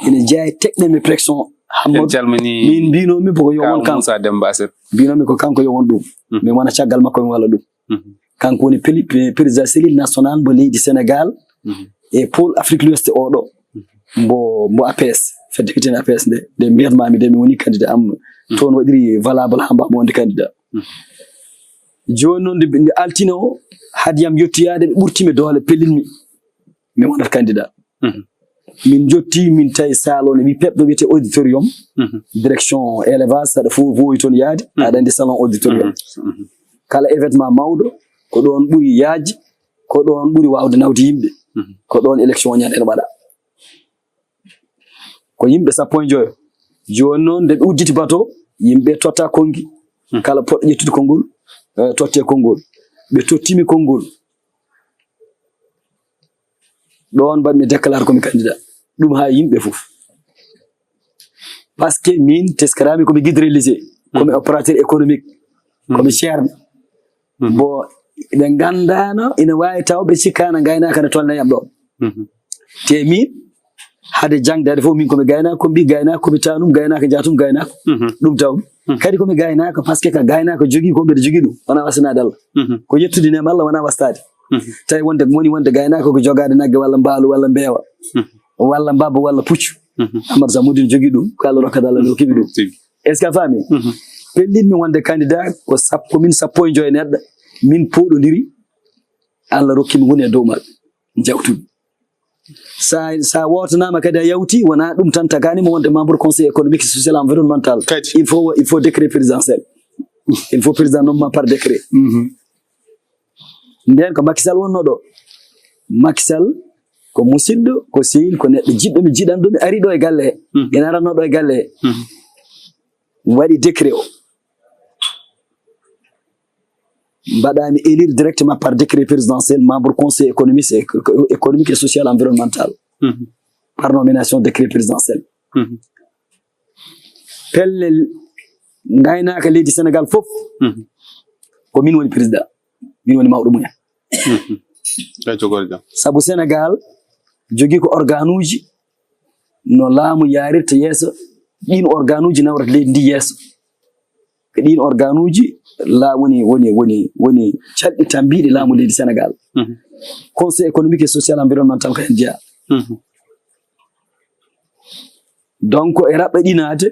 ina jeeya teqnemi pression Hammadou min mbinomi ko yo won kanko Moussa Demba Sène mbinomi ko kanko yo won ɗum min wona caggal makko mi walla ɗum kanko woni président cellule national mo leydi Sénégal e pôle Afrique l'Ouest oɗo mbo APS fedde fitene APS nde mbiyatmami de mi woni candidat am toon waɗiri valable ha mbamo wonde candidat joni noon nde altine o hadiyam yettoyade ɓe ɓurtimi doole pellinmi mi wonat candidat min jotti min tawi salon wi pepɗo wiyete auditorium direction élevage saɗa fof vowi toon yaade aɗa andi salon auditorium kala événement mawɗo ko ɗon ɓuuri yaaji ko ɗon ɓuuri wawde nawde yimɓe ko ɗon élection ñan en waɗa ko yimɓe 15 joni noon nde ɓe udditi bateau yimɓe totta kongi kala poɗɗo ƴettude konngol totte konngol ɓe tottimi konngol ɗon mbaɗmi déclare komi candidat ɗum ha yimɓe fof par ce que min teskarami komi guide réalisé komi opérateur économique komi ceerno bo ɓe gandano ina wawi taw ɓe cikkano gaynaka ne tolnayam ɗo te min hade jangdade fof min komi gaynako komi ɓi gaynako komi tanum gaynako jatum gaynako ɗum taw kadi komi gaynako par ce que ka gaynako jogui ko mbeɗa jogui ɗum wona wasanade Allah ko yettude nemi Allah wona wastade tawi wonde moni wonde gaynako ko jogade nagge walla mbaalu walla mbeewa walla mbaba walla puccu Amadou Samoudine jogi ɗum ko Allah rokkata Allah rokkiɓe ɗum est ce que a faami pellinmi wonde candidat ko sappo min 15 neɗɗo min poɗodiri Allah rokkimi woni e dow maɓɓe jawtuɓe sa wotanama kadi a yawti wona ɗum tan taganima wonde membre conseil économique social environnemental il faut décret présidentiel il faut président nommement par décret nden ko Macky Sall wonno ɗo Macky Sall ko musidɗo ko sehil ko neɗɗo jiɗɗo mi jiɗanɗo mi ari ɗo e galle he ene aranno ɗo e galle he waɗi décret o mbaɗami élire directement par décret présidentiel membre conseil économique et social environnemental par nomination décret présidentiel pellel gaynaka leydi Sénégal fof ko min woni président min woni mawɗo mumen sabu Sénégal jogui ko organe uji no laamu yarirta yeeso ɗin organe uji nawrata leydi ndi yeeso ko ɗin organe uji la woni calɗi tambiɗi laamu leydi Sénégal conseil économique et social environnemental ko hen jeeya donc e raɓɓa ɗinade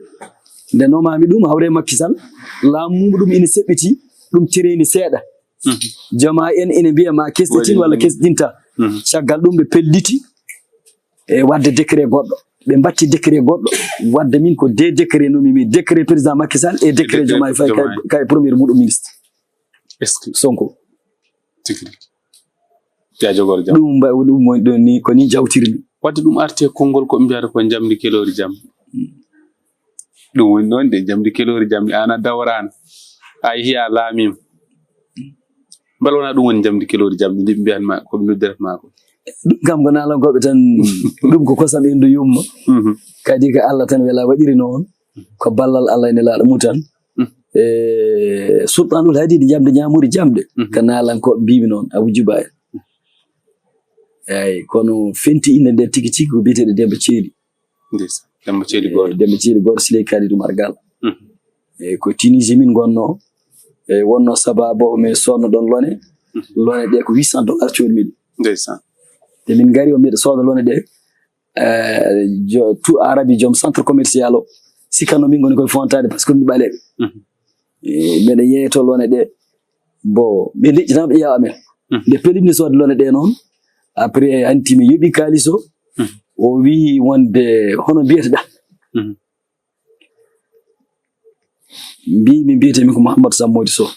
nde nomami ɗum hawre Macky Sall laamu ɗum ina seɓɓiti ɗum tireni seeɗa jama en ene mbiya ma kesɗitin walla kesɗinta caggal ɗum ɓe pelliti e wadde décret goɗɗo ɓe batti décret goɗɗo wadde min ko deux décret nomimi décret président Macky Sall et décret Diomaye Faye kay premier muɗum ministre Sonko ɗum ni ko ni jawtirmi wadde ɗum arti e konngol ko ɓe mbiyata ko jamdi kelori jam ɗum woni noon de jamdi kelori jam an a dawrano a yiya laamima mbal wona ɗum woni jamdi kelori jam ndi ɓe mbiyanma koɓe noddiratma ko ɗum kam ko nalankoɓe tan ɗum ko kosam endu yumma kadi ko Allah tan wela waɗiri noon ko ballal Allah ene laaɗo mutan sultanul hadidi jamde ñamuri jamde ko nalankoɓe mbimi noon Abou Djiba en eyi kono fenti inde nde tigi tigi ko biyeteɗo Demba Ceeli Demba Ceeli goto Siley Kalidou Margal eyi ko Tunisie min gonno eyi wonno sababu o min sodno ɗon lone ɗe ko $800 coɗmiɗi te min gari o mbiɗa sooda lone ɗe tout arabi joom centre commercial o sikkanno min goni koye fontade par ce que mi ɓaleɓe mbeɗa yeeyeto lone ɗe bo ɓe liƴƴi tan ɓe ƴeewa amen nde pellimni soode lone ɗe noon après anti mi yoɓi kalis o wi wonde hono mbiyeteɗa mbimi mbiyetemi ko Mouhamadou Sammody Sow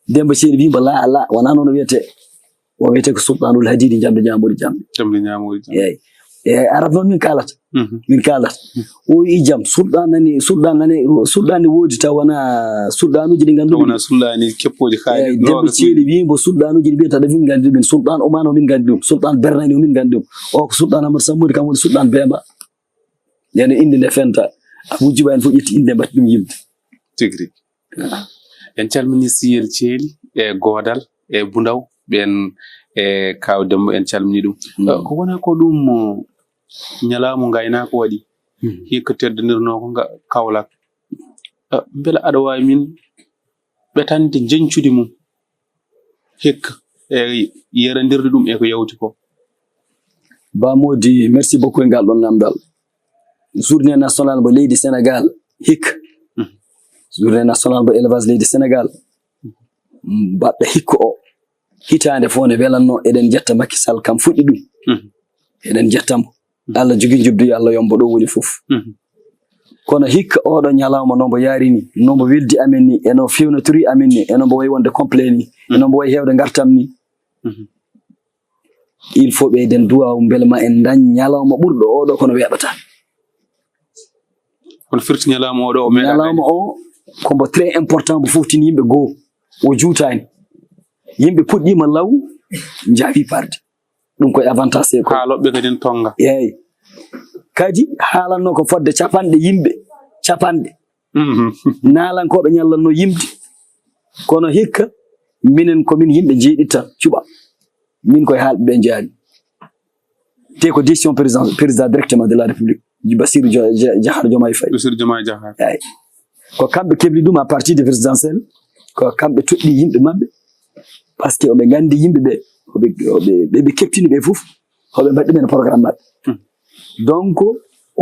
Demba Ceeli wimbo la wona noon wiyete o wiyete ko sultanul hadidi jamde ñamori jamde eyi arab noon min kalata o wi jaam sulɗan nani woodi taw wona sulɗanuji ɗi ganduɗa wona sulɗani keppoji kaali Demba Ceeli wimbo sulɗanuji ɗi mbiyata ɗo min gandi ɗumen sulɗan Oman o min gandi ɗum sulɗan Bernani o min gandi ɗum o ko sulɗan Amadou Sammody kam woni sulɗan Bemba yano inde nde fenta Abou Djiba en fof ƴetti inde mbatti ɗum yimde tigri en calmini Siyel Ceeli e Godal e Bundaw ɓen e kaw Demba en calmini ɗum ko wona ko ɗum ñalaamu gaynako waɗi hikka teddodirnoko Kaolack beela aɗa wawi min ɓetande jencude mum hikka e yerandirde ɗum e ko yawti ko Bamodi merci beaucoup e ngal ɗon namdal journée nationale mo leydi Sénégal hikka journée nationale mo élevage leydi Sénégal mbaɗɗo hikka o hitande fof ne welanno eɗen jetta Macky Sall kam fuɗɗi ɗum eɗen jettamo Allah jogui jubduyi Allah yombo ɗo woni fof kono hikka oɗo ñalawma nombo yarini nombo weldi amen ni eno fewnotori amen ni enombo wayi wonde complet ni enombo wayi hewde gartam ni il faut ɓeyden duwaw beele ma en dañ ñalawma ɓurɗo oɗo kono weɓata kono firti ñalawma oɗo o meeɗa ñalawma o kombo très important mo foftini yimɓe goho o juutani yimɓe puɗɗima law jaawi parde ɗum koye avantage ko haaloɓe kadi tonga eyi kadi haalanno ko fodde capanɗe yimɓe capanɗe naalankoɓe ñallanno yimde kono hikka minen komin yimɓe jeeɗitta cuɓa min koye haalɓe ɓe jaani te ko décision président directement de la république Bassirou Diakhar Diomaye Faye eyi ko kamɓe kebli ɗum à partir de présidentiel ko kamɓe toɗɗi yimɓe maɓɓe parce que oɓe gandi yimɓe ɓe ɓe keɓtini ɓe fof hoɓe mbaɗi ɗumen programme maɓɓe donc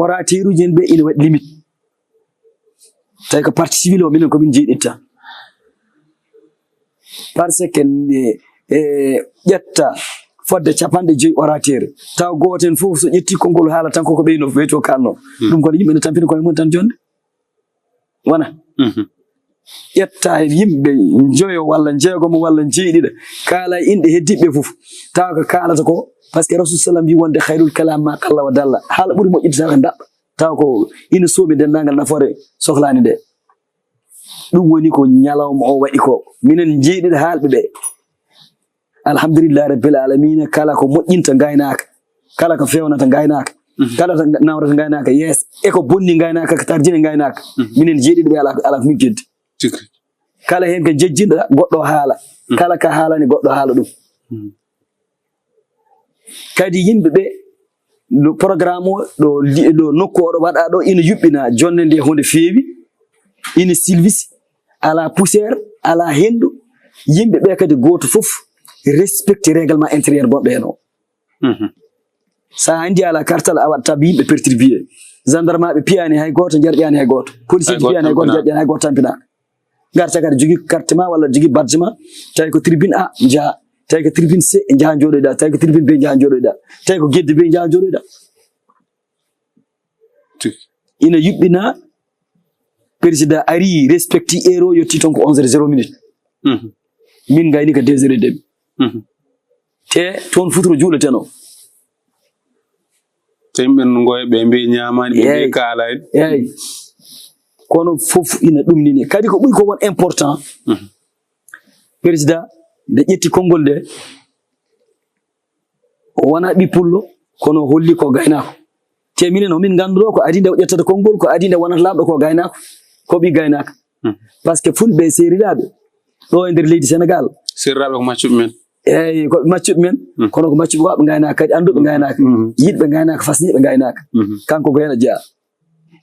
orateur uji en ɓe ina waɗi limite tawi ko partie civile o minen komin jeeɗitta par ce que ƴetta fodde 50 orateur taw goten fof so ƴetti konngol haala tan koko ɓeyno ɓeyto kalno ɗum kono yimɓe ne tampina koye mum tan jonde wona ƴetta yimɓe joyo walla jeegomo walla jeeɗiɗa kaala e inɗe heddiɓe fof taw ko kaalata ko par ce que rasul sallam wi wonde hayrul kalam ma qalla wa dalla haala ɓuuri moƴƴide taw ko daɓɓa taw ko ina soomi dendagal nafoore sohlani nde ɗum woni ko ñalawma o waɗi ko minen jeeɗiɗa haalɓe ɓe alhamdulillah rabbil alamina kala ko moƴƴinta gaynaka kala ko fewnata gaynaka kala to nawrata gaynaka yeesa e ko bonni gaynaka ko tardine gaynaka minen jeeɗiɗo ɓe ala ko min keddi kala hen ko jejjinɗo goɗɗo haala kala ka haalani goɗɗo haala ɗum kadi yimɓe ɓe no programme o ɗo nokku oɗo waɗa ɗo ina yuɓɓina jonde nde hunde feewi ina silvisi ala poussiére ala hendu yimɓe ɓe kadi goto fof respecte règlement intérieur gonɗo hen o sa andi ala cartal a waɗata yimɓe pertribué gendarme ɓe piyani hay goto jarƴani hay goto policier ji piyani hay goto jarƴani hay goto tampinaka garta kadi jogui carte ma walla jogui badge ma tawi ko tribune A jaa tawi ko tribune C jaa joɗoyɗa tawi ko tribune B jaa joɗoyɗa tawi ko guedde B jaa joɗoyɗa ina yuɓɓina président ari respecti heure o yetti ton ko 11h00 min gayni ko 2h30 te toon futuro juuleteno temɓe ngoye ɓe mbi ñamani ɓe kaala en eyyi kono fof ina ɗumnini kadi ko ɓuuri ko won important président nde ƴetti konngol nde o wona ɓippullo kono holli ko gaynako te minen omin ganduɗo ko adi nde o ƴettata konngol ko adi nde wonata lamɗo ko gaynako ko ɓi gaynaka par ce que fulɓe seeriɗaɓe ɗo e nder leydi sénégal seeriɗaɓe ko maccuɓe men eyyi koɓe maccuɓe men kono ko maccuɓe waɓe gaynaka kadi anduɓe gaynaka yiɗɓe gaynaka fasniɓe gaynaka kanko ko hen a jeeya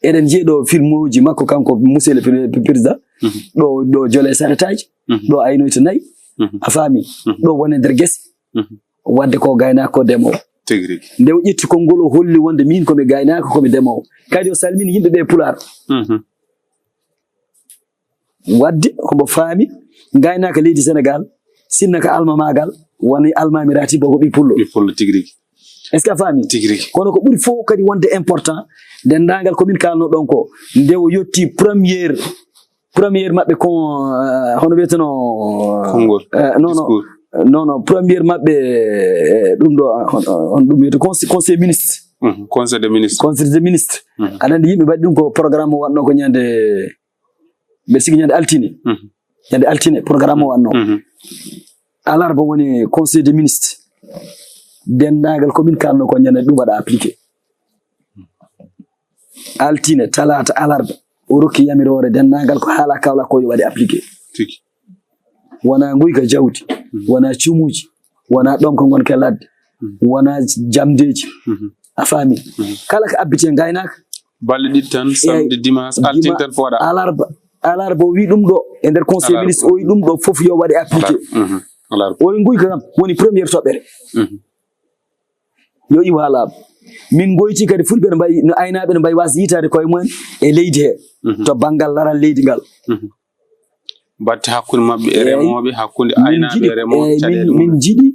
eɗen jeeɗo film uji makko kanko monsieur le président ɗo joole saretaji ɗo aynoyto nayyi a faami ɗo wone nder guese wadde ko gaynaka ko ndemowo nde o ƴetti konngol o holli wonde min komi gaynaka komi ndemowo kadi o salmini yimɓeɓe pular wadde homo faami gaynaka leydi sénégal sinna ko alma magal woni almamirati bo ko ɓi pullo tigui rigui est ce que a faami tigui rigui kono ko ɓuuri fof kadi wonde important dendagal komin kalno ɗon ko nde o yetti premiére mabɓe ko hono wiyeteno non premiére mabɓe ɗum ɗo on ɗum wiyete conseil ministre conseil des ministres aɗa andi yimɓe mbaɗi ɗum ko programme o wanno ko ñande mbeɗa sigi ñande altine programme o wanno alarba woni conseil des ministres dendagal komin kalno ko ñande ɗum waɗa appliqué altine talata alarba o rokki yamirore dendagal ko haala kawla ko waɗi appliqué wona guyka jawdi wona cumuji wona ɗon ko gonke ladde wona jamdeji a faami kala ko abbite gaynaka balɗe ɗiɗi tan samedi dimanche altine tan fo waɗa alarba o wi ɗum ɗo e nder conseil ministre o wi ɗum ɗo fof yo waɗe appliqué o wi guyka kam woni premiére toɓɓere yo iwa laaɓa min goyti kadi fulɓe no mbayi no aynaɓe no mbayi wasa yitade koye mumen e leydi he to banggal laral leydi ngal batte hakkude mabɓe e remoɓe hakkude aynaɓe e remoɓe min jiiɗi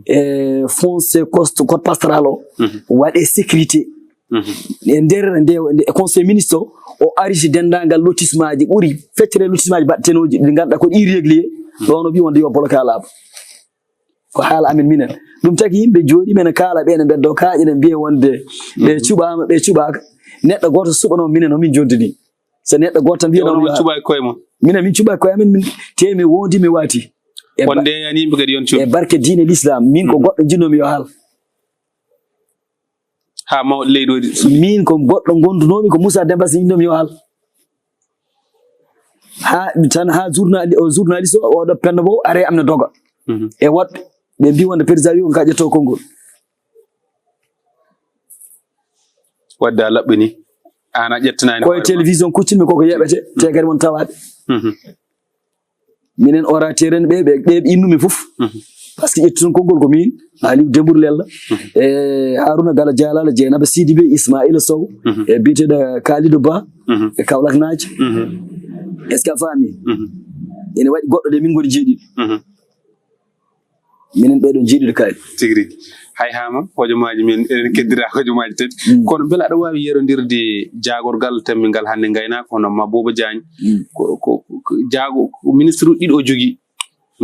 e foncé code pastoral o waɗe sécurité e nder nde conseil ministre o ariti dendagal lotissement ji ɓuuri feccere lotissement ji baɗtenoji ɗi ganduɗa ko irrégulier ɗon o wi wonde yo bloqué ha laaɓa ko haala amen minen ɗum tagi yimɓe jooɗi men kaala ɓe ne beddo kaaƴe ne mbiye wonde ɓe cuɓama ɓe cuɓaka neɗɗo goto suɓano minen o min jondini so neɗɗo goto tan mbiya ɗon cuɓa koye mon minen min cuɓa koye amen min te mi wondi mi waati wonde yani yimɓe kadi yon cuɓi e barke diine l'islam min ko goɗɗo jinnomi yo haal ha mawɗo leydi waɗi min ko goɗɗo gondunomi ko Moussa Demba Sy jinnomi yo haal ha tan ha journaliste o oɗo penno bo are am ne doga e woɗɓe ɓe mbi wonde président wi on ka ƴetto konngol wadde a laɓɓini an a ƴettanani koye télévision kuccinmi koko yeɓete te kadi won tawaɓe minen orateur en ɓe innumi fof par ce que ƴettuton konngol ko min Aliou Dembour Lella e Harouna Gala Dialala Dieynaba Sidibé Ismaïla Sow e biyeteɗo Kalidou Ba e Kaolack Naji est ce que a faami ene waɗi goɗɗo de min goni jeeɗiɗo minen ɓeɗon jeeɗiɗo kay tigi rigi hay hama hojomaji men enen keddira hojomaji tati kono beela aɗa wawi yerodirde jagorgal temmingal hande gaynako hono Mabouba Diagne ko jaago ministre uji ɗiɗi o jogui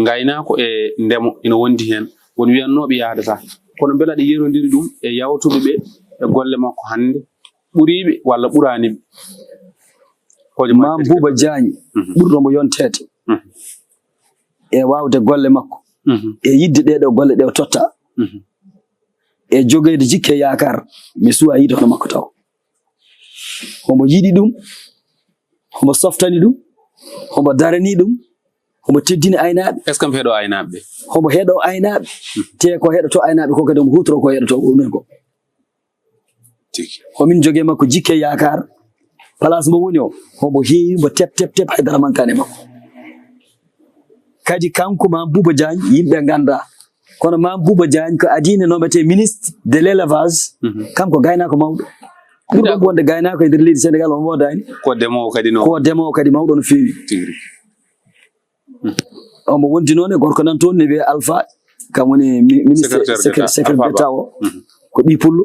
gaynako e ndemo ina wondi hen won wiyannoɓe yaadata kono beela aɗa yerodiri ɗum e yawtuɓe ɓe e golle makko hande ɓuuriɓe walla ɓuraniɓe Mabouba Diagne ɓurɗomo yontede e wawde golle makko e yidde ɗeɗo golle ɗe o totta e jogede jikke yakar mi suwa yiide hono makko taw homo yiɗi ɗum homo softani ɗum homo darani ɗum homo teddini aynaɓe est ce que mo heeɗo aynaɓe ɓe homo heeɗo aynaɓe te ko heɗoto aynaɓe ko kadi omo hutoro ko heɗoto ɗumen ko homin jogue makko jikke yakar place mo woni o homo heewi mo tep haydara mankane makko kadi kanko Mabouba Diagne yimɓe ganda kono Mabouba Diagne ko adine nomete ministre de l'élevage kanko gaynako mawɗo ɓurɗo wonde gaynako e nder leydi Sénégal o wodani ko demowo kadi mawɗo no feewi omo wondi noon e gorko nan toon ne wiye Alpha kam woni ministre secrétaire d'État o ko ɓi pullo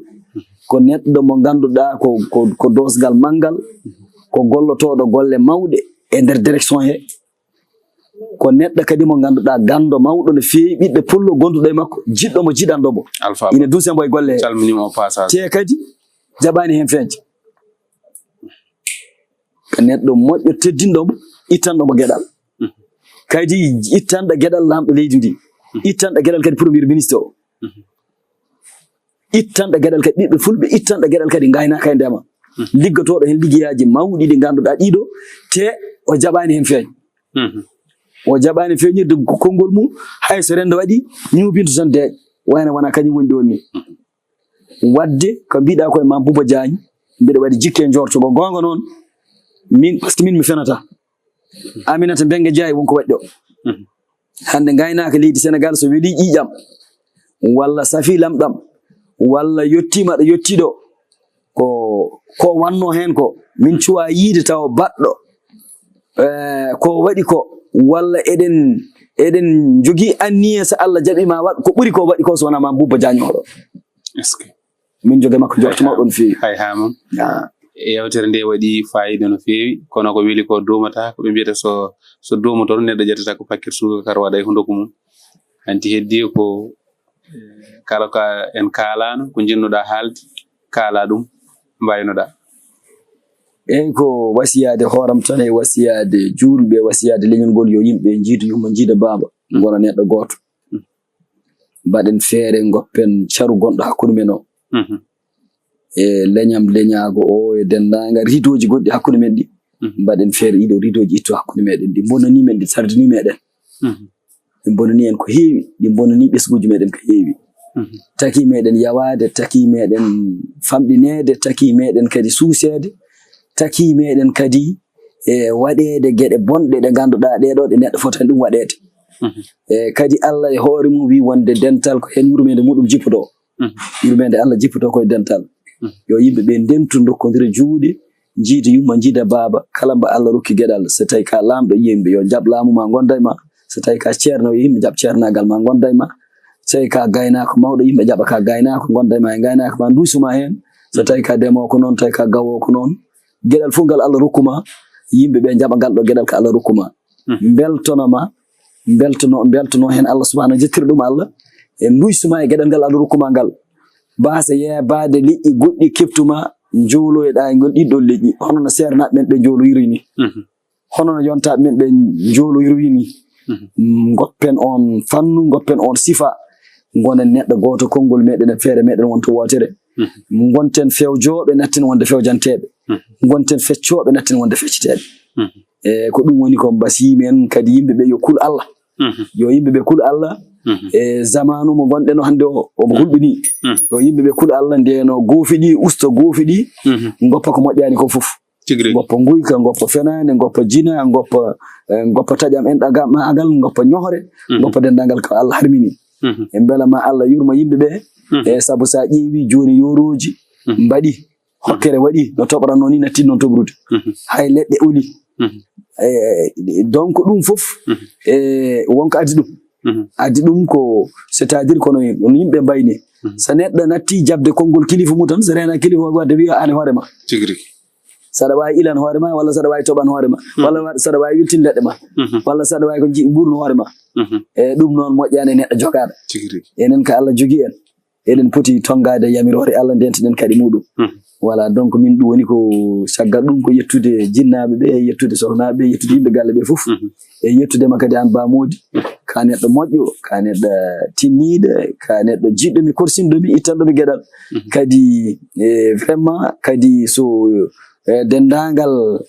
ko neɗɗo mo ganduɗa ko dosgal manggal ko gollotoɗo golle mawɗe e nder direction he ko neɗɗo kadi mo ganduɗa gando mawɗo no feewi ɓiɓɓe pullo gonduɗo e makko jiɗɗo mo jiɗanɗomo ina duusembo e golle te kadi jaɓani hen feeje ko neɗɗo moƴƴo teddinɗomo ittanɗomo gueɗal kadi ittanɗo gueɗal lamɗo leydi ndi ittanɗo gueɗal kadi premier ministre o ittanɗo gueɗal kadi ɓiɓɓe fulɓe ittanɗo gueɗal kadi gaynaka e ndema liggotoɗo hen liggueyaji mawɗi ɗi ganduɗa ɗiɗo te o jaɓani hen feeje o jaɓani feñirde konngol mum hayso rendo waɗi ñubinto tan deeƴ wona kañum woni ɗon ni wadde ko mbiɗa koye Mabouba Diagne mbiɗa waɗi jikke jortogo gonga noon min par ce que min mi fenata Aminata Mbengue Ndiaye wonko waɗi ɗo hande gaynaka leydi Sénégal so weeli ƴiƴam walla safi lamɗam walla yettima ɗo yettiɗo ko wanno hen ko min cuwa yiide taw baɗɗo ko waɗi ko walla eɗen jogui anniye so Allah jaɓima waɗ ko ɓuuri ko waɗi ko so wona Mabouba Diagne oɗo min jogue makko jorto mawɗo no feewi hay hamam yewtere nde waɗi fayida no feewi kono ko weeli ko domata ko ɓe mbiyata so domato neɗɗo ƴettata ko pakkir suuka kar waɗa e hunduko mum hanti heddi ko kala ko en kalano ko jinnoɗa haalde kaala ɗum mbaynoɗa eyyi ko wasiyade hooram tan e wasiyade juulɓe wasiyade leñol ngol yo yimɓe jiidu yumma jiida baaba gona neɗɗo goto mbaɗen feere goppen caru gonɗo hakkude men o e leñam leñago o e dendagal ridoji goɗɗi hakkude men ɗi mbaɗen feere ɗiɗo ridoji itto hakkude meɗen ɗi bonani men ɗi sardini meɗen ɗi bonani en ko heewi ɗi bonani ɓesguji meɗen ko heewi taki meɗen yawade taki meɗen famɗinede taki meɗen kadi suusede taki meɗen kadi e waɗede gueɗe bonɗe ɗe ganduɗa ɗeɗo ɗe neɗɗo fotani ɗum waɗede e kadi Allah e hoore mum wi wonde dental ko hen yurmede muɗum jippuɗo yurmede Allah jippuɗo koye dental yo yimɓeɓe ndentu dokkodira juuɗe jiida yumma jiida baaba kala mba Allah rokki gueɗal so tawi ka lamɗo yimɓe yo jaab laamu ma gonda e ma so tawi ka ceerno yo yimɓe jaab ceernagal ma gonda e ma so tawi ka gaynako mawɗo yimɓe jaɓa ka gaynako gonda e ma e gaynako ma dusuma hen so tawi ka demowo ko noon tawi ka gawowo ko noon gueɗal fof ngal Allah rokkuma yimɓeɓe jaɓa ngal ɗo gueɗal ko Allah rokkuma beltonoma beltono hen Allah subhanahu jettira ɗum Allah e duysuma e gueɗal ngal Allah rokkuma ngal basa yeebade liƴƴi goɗɗi keftuma jowloyɗa e ngol ɗiɗɗo leƴƴi hono no sernaɓe men ɓe jowloyiri ni hono no yontaɓe men ɓe jowloyiri ni goppen on fannu goppen on sifa gonen neɗɗo goto konngol meɗen e feere meɗen wonto wotere gonten fewjoɓe natten wonde fewjanteɓe gonten feccoɓe natten wonde fecciteɓe e ko ɗum woni ko mbasimen kadi yimɓeɓe yo kul Allah yo yimɓeɓe kul Allah e zamanu mo gonɗen hande o omo hulɓini yo yimɓeɓe kul Allah ndeno goofi ɗi usto goofi ɗi goppa ko moƴƴani ko foof goppa guyka goppa fenande goppa jina goppa tajam en ɗaga ma agal goppa ñohore goppa dendagal ko Allah harmini en bela ma Allah yurma yimɓeɓe e sabu sa ƴeewi joni yoroji mbaɗi hokkere waɗi no toɓrano ni natti noon toɓrude hay leɗɗe uli donc ɗum fof wonko addi ɗum ko c'est à dire kono yimɓe mbayni so neɗɗo natti jabde konngol kilifa mum tan so rena kilifa wadde wiya an hoorema saɗa wawi ilan hoorema walla saɗa wawi toɓan hoorema walla saɗa wawi wiltin leɗɗe ma walla saɗa wawi ko ɓurno hoorema e ɗum noon moƴƴani e neɗɗo jogaɗo enen ko Allah jogui en eɗen poti tongade yamirore Allah ndentiɗen kadi muɗum voilà donc min ɗum woni ko caggal ɗum ko yettude jinnaɓe ɓe yettude sohnaɓe ɓe yettude yimɓe galle ɓe fof e yettudema kadi an Bamodi ka neɗɗo moƴƴo ka neɗɗo tinniɗo ka neɗɗo jiɗɗomi korsinɗomi ittanɗomi gueɗal kadi vraiment kadi so dendagal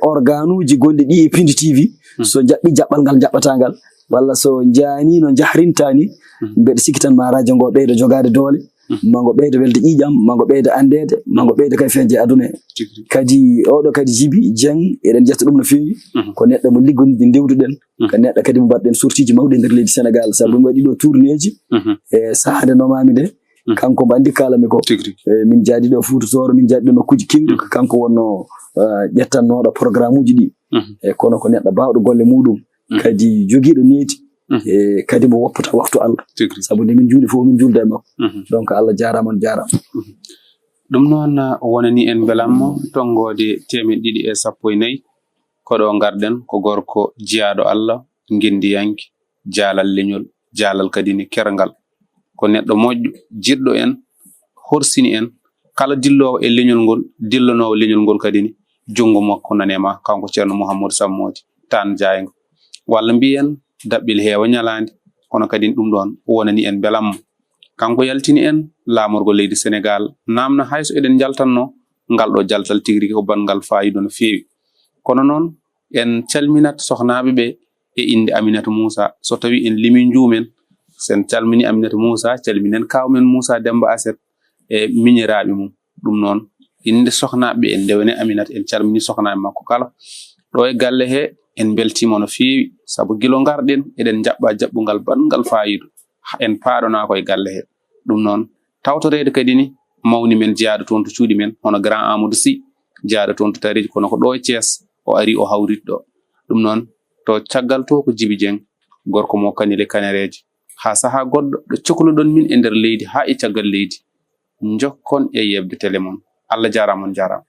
organuji gonɗi ɗi e Pindi TV so jaɓɓi jaɓɓal ngal jaɓɓatangal walla so jaani no jahrintani mbeɗa sikki tan ma radio ngo ɓeydo jogade doole mango ɓeydo welde ƴiƴam mango ɓeydo andede mango ɓeydo kay feeje aduna kadi oɗo kadi Djiby Dieng eɗen jetta ɗum no feewi ko neɗɗo mo liggonidi ndewduɗen ko neɗɗo kadi mo mbaɗɗen sortiji mawɗi e nder leydi Sénégal sabu mi waɗi ɗo tournéji e sahade nomami nde kanko mo andi kalami ko min jaadi ɗo Fouta Tooro min jaadi ɗo nokkuji kewɗi ko kanko wonno ƴettannoɗo programme uji ɗi e kono ko neɗɗo bawɗo golle muɗum kadi jogiiɗo needi e kadi mo woppata waktu Allah sabu nde min juuli fof min julda e makko donc Allah jarama on jarama ɗum noon wonani en belammo tongode 214 koɗo garden ko gorko jiyaɗo Allah gindiyanke jaalal leñol jaalal kadi ni kergal ko neɗɗo moƴƴo jiɗɗo en horsini en kala dillowo e leñol ngol dillonowo leñol ngol kadi ni jungo makko nanema kanko ceerno Mouhamadou Sammody tan jayngo walla mbiyen daɓɓil heewa ñalande kono kadi ɗum ɗon wonani en belammo kanko yaltini en laamorgo leydi Sénégal namna hayso eɗen jaltanno ngal ɗo jaltal tigui rigui ko bangal fayidu no feewi kono noon en calminat sohnaɓe ɓe e inde Aminata Moussa so tawi en limi juumen sen calmini Aminata Moussa calminen kawmen Moussa Demba Aset e miñiraɓe mum ɗum noon inde sohnaɓe en ndewne Aminata en calmini sohnaɓe makko kala ɗo e galle he en beltima no feewi sabu gilo garɗen eɗen jaɓɓa jaɓɓugal bangal fayidu en paaɗona koye galle he ɗum noon tawtorede kadi ni mawni men jeyaɗo toon to cuuɗi men hono grand Amadou Sy jeyaɗo toon to Tariji kono ko ɗo e Thiès o ari o hawrit ɗo ɗum noon to caggal to ko Djiby Dieng gorko mo kanile kanereje ha saha goɗɗo ɗo cohluɗon min e nder leydi ha e caggal leydi jokkon e yebde télé mon Allah jarama on jarama